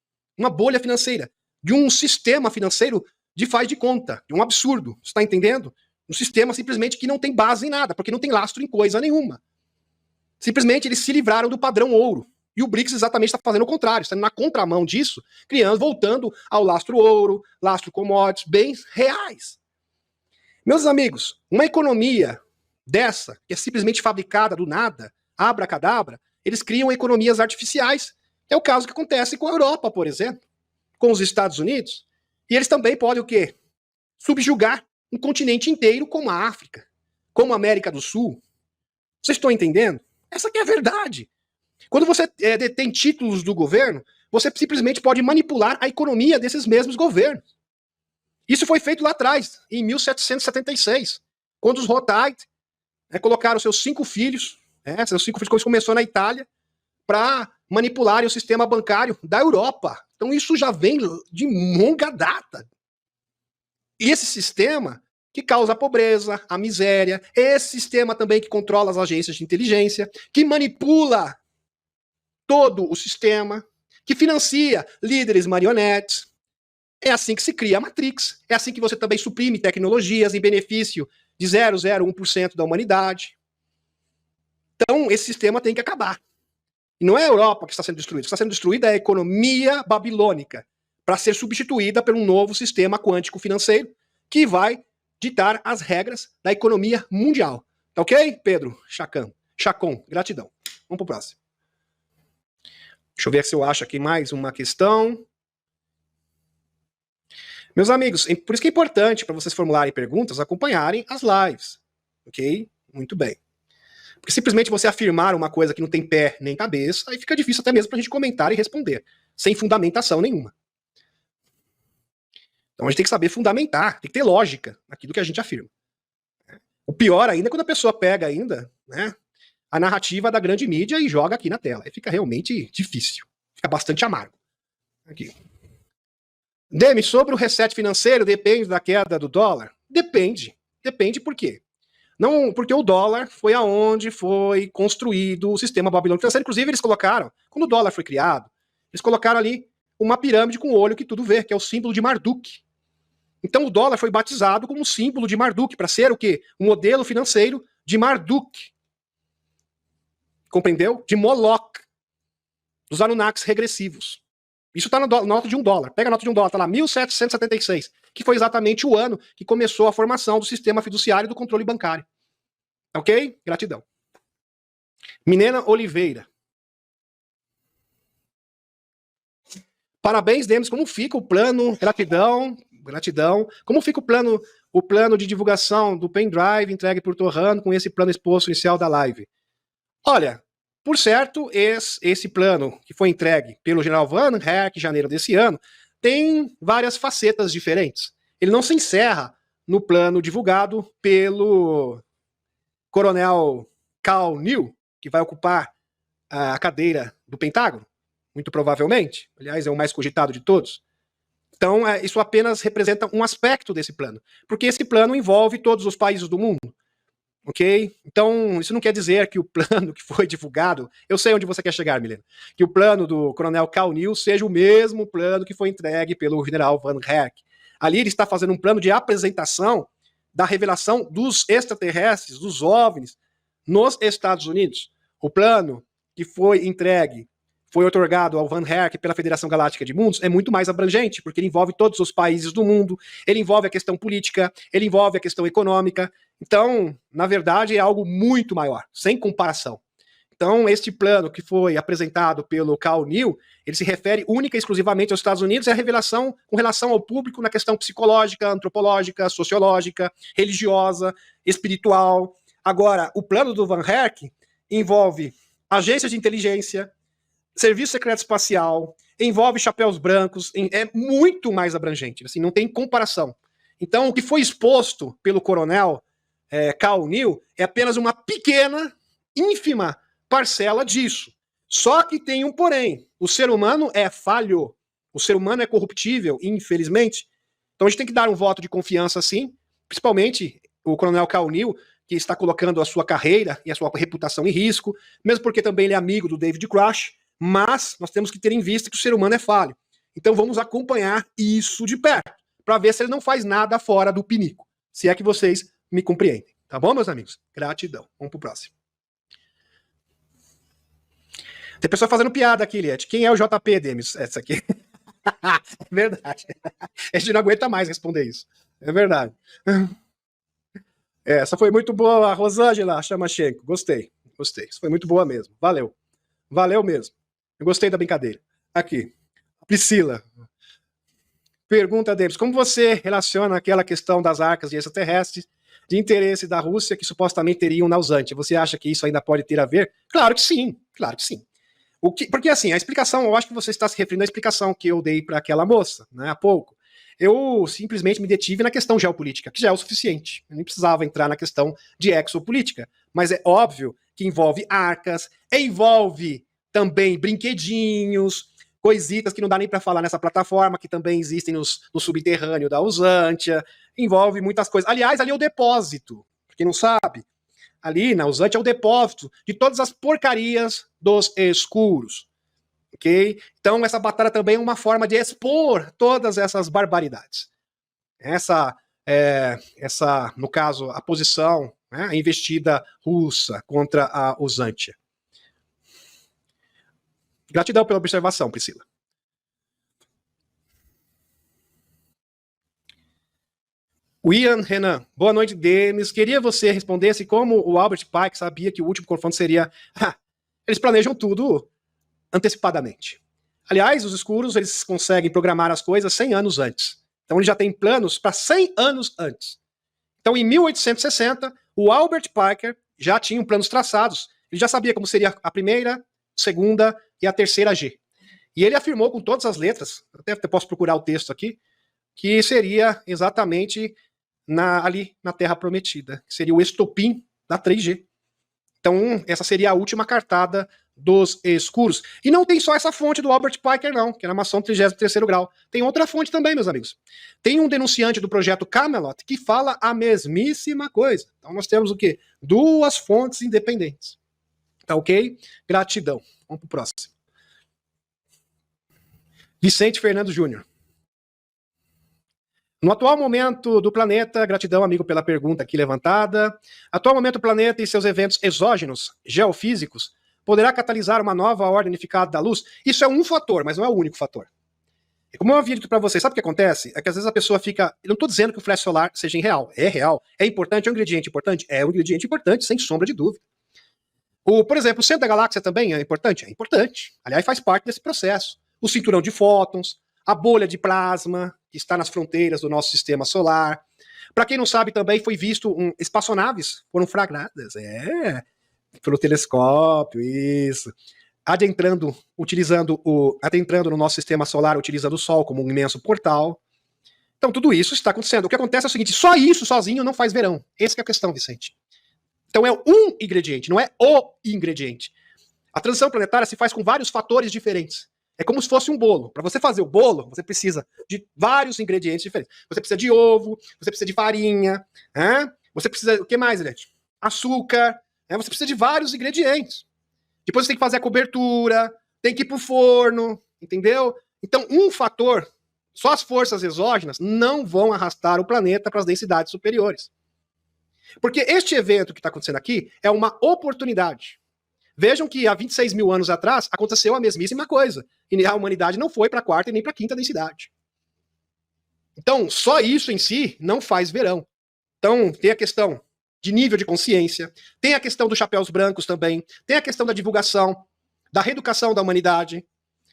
de um sistema financeiro de faz de conta, de um absurdo. Você está entendendo? Um sistema simplesmente que não tem base em nada, porque não tem lastro em coisa nenhuma. Simplesmente eles se livraram do padrão ouro. E o BRICS exatamente está fazendo o contrário, está na contramão disso, voltando ao lastro ouro, lastro commodities, bens reais. Meus amigos, uma economia dessa, que é simplesmente fabricada do nada, abracadabra, eles criam economias artificiais. É o caso que acontece com a Europa, por exemplo, com os Estados Unidos. E eles também podem o quê? Subjugar um continente inteiro como a África, como a América do Sul. Vocês estão entendendo? Essa que é a verdade. Quando você detém títulos do governo, você simplesmente pode manipular a economia desses mesmos governos. Isso foi feito lá atrás, em 1776, quando os Rothschild colocaram seus 5 filhos, começou na Itália, para manipularem o sistema bancário da Europa. Então isso já vem de longa data. E esse sistema que causa a pobreza, a miséria, esse sistema também que controla as agências de inteligência, que manipula todo o sistema, que financia líderes marionetes. É assim que se cria a Matrix. É assim que você também suprime tecnologias em benefício de 0,01% da humanidade. Então, esse sistema tem que acabar. E não é a Europa que está sendo destruída. O que está sendo destruída é a economia babilônica, para ser substituída por um novo sistema quântico financeiro que vai ditar as regras da economia mundial. Tá ok, Pedro? Chacon, gratidão. Vamos pro próximo. Deixa eu ver se eu acho aqui mais uma questão. Meus amigos, por isso que é importante para vocês formularem perguntas, acompanharem as lives. Ok? Muito bem. Porque simplesmente você afirmar uma coisa que não tem pé nem cabeça, aí fica difícil até mesmo para a gente comentar e responder, sem fundamentação nenhuma. Então a gente tem que saber fundamentar, tem que ter lógica naquilo que a gente afirma. O pior ainda é quando a pessoa pega ainda, né, a narrativa da grande mídia e joga aqui na tela. Aí fica realmente difícil. Fica bastante amargo. Aqui. Demi, sobre o reset financeiro, depende da queda do dólar? Depende. Depende por quê? Não, porque o dólar foi aonde foi construído o sistema babilônico financeiro. Inclusive, eles colocaram, quando o dólar foi criado, eles colocaram ali uma pirâmide com o olho que tudo vê, que é o símbolo de Marduk. Então o dólar foi batizado como símbolo de Marduk, para ser o quê? Um modelo financeiro de Marduk. Compreendeu? De Moloch. Dos Anunnakis regressivos. Isso está na nota de $1. Pega a nota de $1, está lá, 1776. que foi exatamente o ano que começou a formação do sistema fiduciário do controle bancário. Ok? Gratidão. Milena Oliveira. Parabéns, Demis. Como fica o plano? Gratidão. Como fica o plano de divulgação do pendrive entregue por Torrano com esse plano exposto inicial da live? Olha, por certo, esse plano que foi entregue pelo general Van Herk em janeiro desse ano tem várias facetas diferentes. Ele não se encerra no plano divulgado pelo coronel Cal Neal, que vai ocupar a cadeira do Pentágono, muito provavelmente. Aliás, é o mais cogitado de todos. Então, isso apenas representa um aspecto desse plano, porque esse plano envolve todos os países do mundo. Ok? Então, isso não quer dizer que o plano que foi divulgado, eu sei onde você quer chegar, Milena, que o plano do coronel Cal Neal seja o mesmo plano que foi entregue pelo general Van Herk. Ali ele está fazendo um plano de apresentação da revelação dos extraterrestres, dos OVNIs, nos Estados Unidos. O plano que foi entregue, foi otorgado ao Van Herk pela Federação Galáctica de Mundos, é muito mais abrangente, porque ele envolve todos os países do mundo, ele envolve a questão política, ele envolve a questão econômica. Então, na verdade, é algo muito maior, sem comparação. Então, este plano que foi apresentado pelo Cal Neal, ele se refere única e exclusivamente aos Estados Unidos e a revelação com relação ao público na questão psicológica, antropológica, sociológica, religiosa, espiritual. Agora, o plano do Van Herk envolve agências de inteligência, serviço secreto espacial, envolve chapéus brancos, é muito mais abrangente, assim, não tem comparação. Então, o que foi exposto pelo coronel Cal Neal é apenas uma pequena, ínfima parcela disso. Só que tem um porém. O ser humano é falho. O ser humano é corruptível, infelizmente. Então a gente tem que dar um voto de confiança, sim, principalmente o coronel Cal Neal, que está colocando a sua carreira e a sua reputação em risco, mesmo porque também ele é amigo do David Grush, mas nós temos que ter em vista que o ser humano é falho. Então vamos acompanhar isso de perto, para ver se ele não faz nada fora do pinico. Se é que vocês me compreendem. Tá bom, meus amigos? Gratidão. Vamos pro próximo. Tem pessoa fazendo piada aqui, Liette. Quem é o JP, Demis? Essa aqui. É verdade. A gente não aguenta mais responder isso. É verdade. Essa foi muito boa, Rosângela Chamachenko. Gostei. Isso foi muito boa mesmo. Valeu. Valeu mesmo. Eu gostei da brincadeira. Aqui. Priscila. Pergunta, Demis, como você relaciona aquela questão das arcas de extraterrestres de interesse da Rússia que supostamente teriam na Usante? Você acha que isso ainda pode ter a ver? Claro que sim. Porque assim, a explicação, eu acho que você está se referindo à explicação que eu dei para aquela moça, né, há pouco. Eu simplesmente me detive na questão geopolítica, que já é o suficiente. Eu nem precisava entrar na questão de exopolítica. Mas é óbvio que envolve arcas, envolve também brinquedinhos, coisitas que não dá nem para falar nessa plataforma, que também existem no subterrâneo da Usantia. Envolve muitas coisas. Aliás, ali é o depósito, pra quem não sabe. Ali na Usantia é o depósito de todas as porcarias dos escuros. Ok? Então essa batalha também é uma forma de expor todas essas barbaridades. Essa, no caso, a posição, né, a investida russa contra a Usantia. Gratidão pela observação, Priscila. O Ian Renan, boa noite, Demis. Queria você respondesse como o Albert Pike sabia que o último confronto seria... eles planejam tudo antecipadamente. Aliás, os escuros eles conseguem programar as coisas 100 anos antes. Então eles já têm planos para 100 anos antes. Então em 1860, o Albert Parker já tinha planos traçados. Ele já sabia como seria a primeira, segunda e a terceira G. E ele afirmou com todas as letras, até posso procurar o texto aqui, que seria exatamente ali na Terra Prometida, que seria o estopim da 3G. Então, essa seria a última cartada dos escuros. E não tem só essa fonte do Albert Parker, não, que era maçom 33º grau. Tem outra fonte também, meus amigos. Tem um denunciante do projeto Camelot que fala a mesmíssima coisa. Então, nós temos o quê? Duas fontes independentes. Tá ok? Gratidão. Vamos pro próximo. Vicente Fernando Júnior. No atual momento do planeta, gratidão, amigo, pela pergunta aqui levantada. Atual momento do planeta e seus eventos exógenos, geofísicos, poderá catalisar uma nova ordem unificada da luz? Isso é um fator, mas não é o único fator. Como eu havia dito para vocês, sabe o que acontece? É que às vezes a pessoa fica... Eu não estou dizendo que o flash solar seja real. É real. É importante? É um ingrediente importante? É um ingrediente importante, sem sombra de dúvida. Por exemplo, o centro da galáxia também é importante? É importante. Aliás, faz parte desse processo. O cinturão de fótons, a bolha de plasma, que está nas fronteiras do nosso sistema solar. Para quem não sabe, também foi visto espaçonaves foram flagradas. Pelo telescópio, isso. Adentrando no nosso sistema solar, utilizando o Sol como um imenso portal. Então, tudo isso está acontecendo. O que acontece é o seguinte: só isso sozinho não faz verão. Essa é a questão, Vicente. Então, é um ingrediente, não é o ingrediente. A transição planetária se faz com vários fatores diferentes. É como se fosse um bolo. Para você fazer o bolo, você precisa de vários ingredientes diferentes. Você precisa de ovo, você precisa de farinha, você precisa... O que mais, Elete? Açúcar. Você precisa de vários ingredientes. Depois você tem que fazer a cobertura, tem que ir pro forno, entendeu? Então, um fator, só as forças exógenas não vão arrastar o planeta para as densidades superiores. Porque este evento que está acontecendo aqui é uma oportunidade. Vejam que há 26 mil anos atrás aconteceu a mesmíssima coisa. E a humanidade não foi para a quarta e nem para a quinta densidade. Então, só isso em si não faz verão. Então, tem a questão de nível de consciência, tem a questão dos chapéus brancos também, tem a questão da divulgação, da reeducação da humanidade.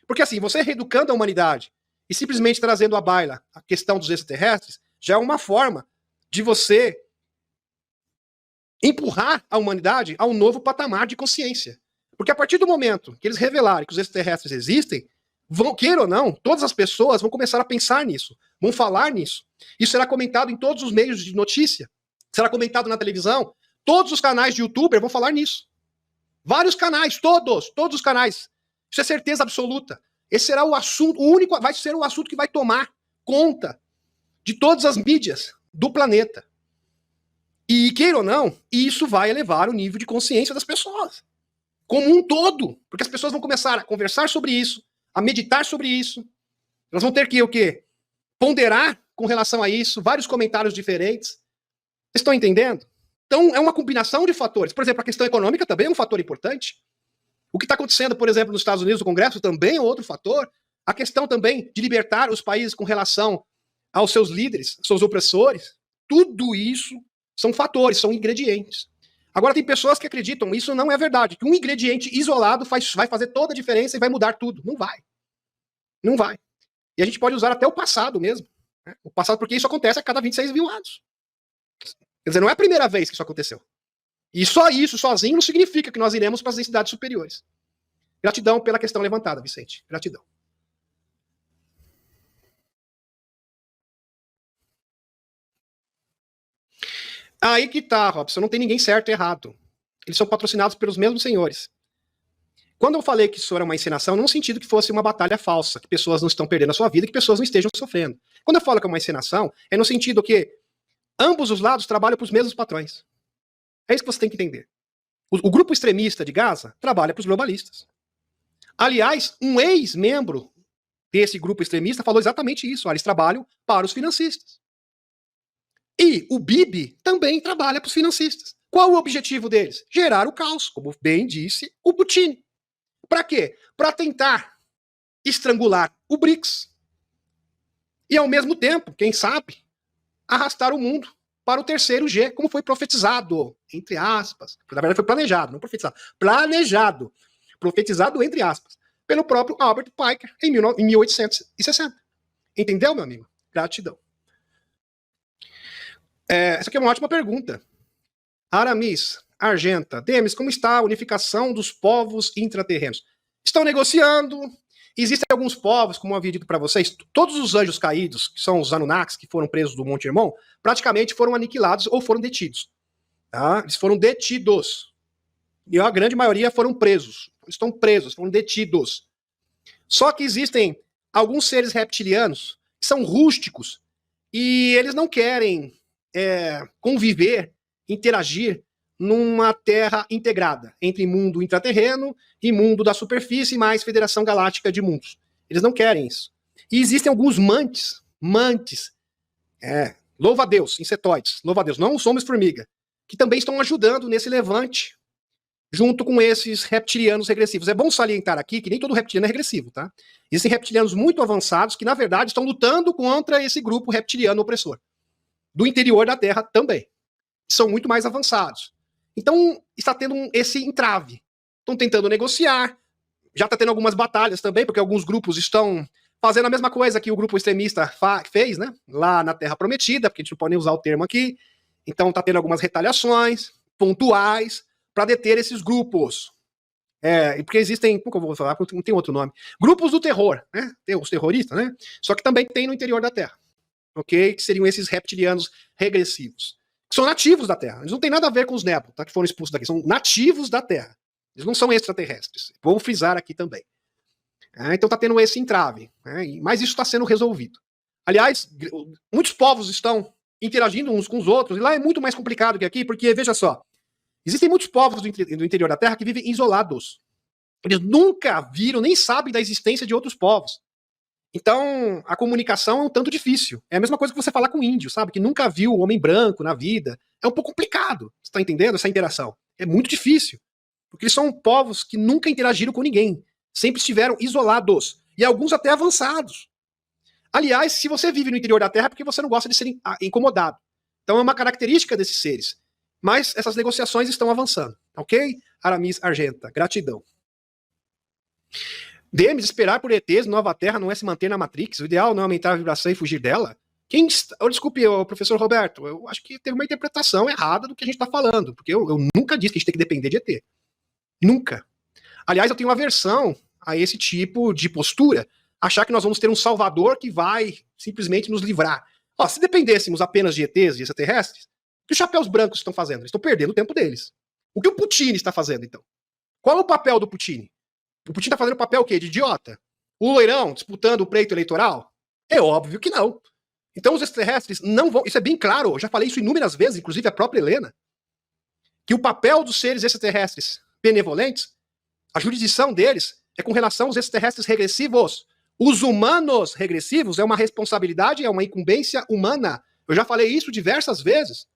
Porque assim, você reeducando a humanidade e simplesmente trazendo à baila a questão dos extraterrestres, já é uma forma de você empurrar a humanidade a um novo patamar de consciência. Porque a partir do momento que eles revelarem que os extraterrestres existem, queira ou não, todas as pessoas vão começar a pensar nisso, vão falar nisso. Isso será comentado em todos os meios de notícia, será comentado na televisão, todos os canais de youtuber vão falar nisso. Vários canais, todos os canais. Isso é certeza absoluta. Esse será o assunto, vai ser o assunto que vai tomar conta de todas as mídias do planeta. E, queira ou não, isso vai elevar o nível de consciência das pessoas. Como um todo. Porque as pessoas vão começar a conversar sobre isso, a meditar sobre isso. Elas vão ter que, o quê? Ponderar com relação a isso, vários comentários diferentes. Vocês estão entendendo? Então, é uma combinação de fatores. Por exemplo, a questão econômica também é um fator importante. O que está acontecendo, por exemplo, nos Estados Unidos, no Congresso, também é outro fator. A questão também de libertar os países com relação aos seus líderes, seus opressores. Tudo isso são fatores, são ingredientes. Agora, tem pessoas que acreditam, isso não é verdade, que um ingrediente isolado vai fazer toda a diferença e vai mudar tudo. Não vai. Não vai. E a gente pode usar até o passado mesmo. Né? O passado, porque isso acontece a cada 26 mil anos. Quer dizer, não é a primeira vez que isso aconteceu. E só isso, sozinho, não significa que nós iremos para as densidades superiores. Gratidão pela questão levantada, Vicente. Gratidão. Aí que tá, Robson, não tem ninguém certo e errado. Eles são patrocinados pelos mesmos senhores. Quando eu falei que isso era uma encenação, não no sentido que fosse uma batalha falsa, que pessoas não estão perdendo a sua vida, que pessoas não estejam sofrendo. Quando eu falo que é uma encenação, é no sentido que ambos os lados trabalham para os mesmos patrões. É isso que você tem que entender. O grupo extremista de Gaza trabalha para os globalistas. Aliás, um ex-membro desse grupo extremista falou exatamente isso. Eles trabalham para os financistas. E o Bibi também trabalha para os financistas. Qual o objetivo deles? Gerar o caos, como bem disse o Putin. Para quê? Para tentar estrangular o BRICS. E, ao mesmo tempo, quem sabe, arrastar o mundo para o terceiro G, como foi profetizado, entre aspas. Na verdade, foi planejado, não profetizado. Planejado. Profetizado, entre aspas, pelo próprio Albert Piker em 1860. Entendeu, meu amigo? Gratidão. Essa aqui é uma ótima pergunta. Aramis, Argenta, Demis, como está a unificação dos povos intraterrenos? Estão negociando. Existem alguns povos, como eu havia dito para vocês, todos os anjos caídos, que são os Anunnakis, que foram presos do Monte Hermon, praticamente foram aniquilados ou foram detidos. Tá? Eles foram detidos. E a grande maioria foram presos. Estão presos, foram detidos. Só que existem alguns seres reptilianos que são rústicos e eles não querem conviver, interagir numa terra integrada entre mundo intraterreno e mundo da superfície mais Federação Galáctica de Mundos. Eles não querem isso. E existem alguns mantes, louva a Deus, insetoides, louva a Deus, não somos formiga, que também estão ajudando nesse levante junto com esses reptilianos regressivos. É bom salientar aqui que nem todo reptiliano é regressivo, tá? Existem reptilianos muito avançados que, na verdade, estão lutando contra esse grupo reptiliano opressor. Do interior da Terra também. São muito mais avançados. Então, está tendo esse entrave. Estão tentando negociar. Já está tendo algumas batalhas também, porque alguns grupos estão fazendo a mesma coisa que o grupo extremista fez, né? Lá na Terra Prometida, porque a gente não pode nem usar o termo aqui. Então, está tendo algumas retaliações pontuais para deter esses grupos. Porque existem, como que eu vou falar? Não tem outro nome. Grupos do terror, né? Tem os terroristas, né? Só que também tem no interior da Terra. Ok? Que seriam esses reptilianos regressivos. Que são nativos da Terra. Eles não têm nada a ver com os Nebo, tá? Que foram expulsos daqui. São nativos da Terra. Eles não são extraterrestres. Vou frisar aqui também. Então está tendo esse entrave. Mas isso está sendo resolvido. Aliás, muitos povos estão interagindo uns com os outros. E lá é muito mais complicado que aqui, porque, veja só, existem muitos povos do interior da Terra que vivem isolados. Eles nunca viram, nem sabem da existência de outros povos. Então, a comunicação é um tanto difícil. É a mesma coisa que você falar com um índio, sabe? Que nunca viu o homem branco na vida. É um pouco complicado. Você está entendendo essa interação? É muito difícil. Porque eles são povos que nunca interagiram com ninguém. Sempre estiveram isolados. E alguns até avançados. Aliás, se você vive no interior da Terra é porque você não gosta de ser incomodado. Então é uma característica desses seres. Mas essas negociações estão avançando. Ok? Aramis Argenta. Gratidão. Demes, esperar por ETs, nova Terra, não é se manter na Matrix. O ideal não é aumentar a vibração e fugir dela. Desculpe, professor Roberto, eu acho que teve uma interpretação errada do que a gente está falando, porque eu nunca disse que a gente tem que depender de ET. Nunca. Aliás, eu tenho uma aversão a esse tipo de postura, achar que nós vamos ter um salvador que vai simplesmente nos livrar. Se dependêssemos apenas de ETs, de extraterrestres, o que os chapéus brancos estão fazendo? Eles estão perdendo o tempo deles. O que o Putin está fazendo, então? Qual é o papel do Putin? O Putin está fazendo o papel o quê? De idiota? O loirão disputando o pleito eleitoral? É óbvio que não. Então os extraterrestres não vão... Isso é bem claro, eu já falei isso inúmeras vezes, inclusive a própria Helena, que o papel dos seres extraterrestres benevolentes, a jurisdição deles é com relação aos extraterrestres regressivos. Os humanos regressivos é uma responsabilidade, é uma incumbência humana. Eu já falei isso diversas vezes.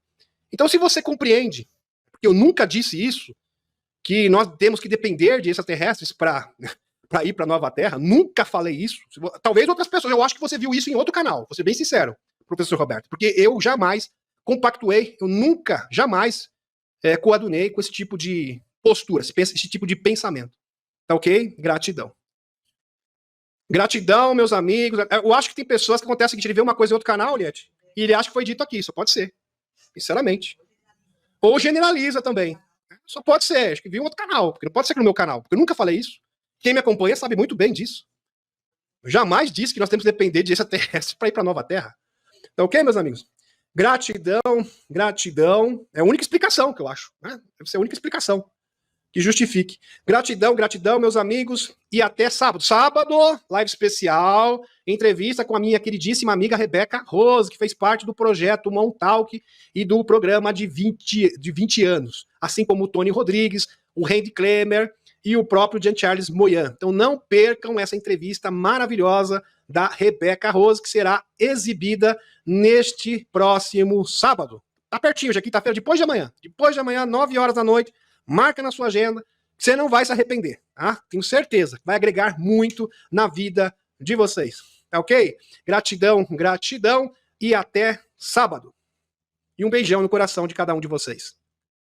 Então se você compreende, porque eu nunca disse isso, que nós temos que depender de extraterrestres para ir para a Nova Terra. Nunca falei isso. Talvez outras pessoas. Eu acho que você viu isso em outro canal. Vou ser bem sincero, professor Roberto. Porque eu jamais compactuei, eu nunca, jamais coadunei com esse tipo de postura, esse tipo de pensamento. Tá ok? Gratidão. Gratidão, meus amigos. Eu acho que tem pessoas que acontece o seguinte, ele vê uma coisa em outro canal, Liette, e ele acha que foi dito aqui. Só pode ser. Sinceramente. Ou generaliza também. Só pode ser, acho que viu um outro canal, porque não pode ser no meu canal, porque eu nunca falei isso. Quem me acompanha sabe muito bem disso. Eu jamais disse que nós temos que depender de extraterrestres para ir para a Nova Terra. Então, ok, meus amigos? Gratidão, gratidão. É a única explicação que eu acho. Né? Deve ser a única explicação que justifique. Gratidão, gratidão, meus amigos. E até sábado. Sábado, live especial, entrevista com a minha queridíssima amiga Rebeca Rose, que fez parte do projeto Montalk e do programa de 20 anos. Assim como o Tony Rodrigues, o Randy Klemer e o próprio Jean-Charles Moyan. Então não percam essa entrevista maravilhosa da Rebeca Rose, que será exibida neste próximo sábado. Tá pertinho, já quinta-feira, depois de amanhã. Depois de amanhã, 9 horas da noite. Marca na sua agenda, você não vai se arrepender, tá? Tenho certeza, vai agregar muito na vida de vocês, tá ok? Gratidão, gratidão e até sábado. E um beijão no coração de cada um de vocês.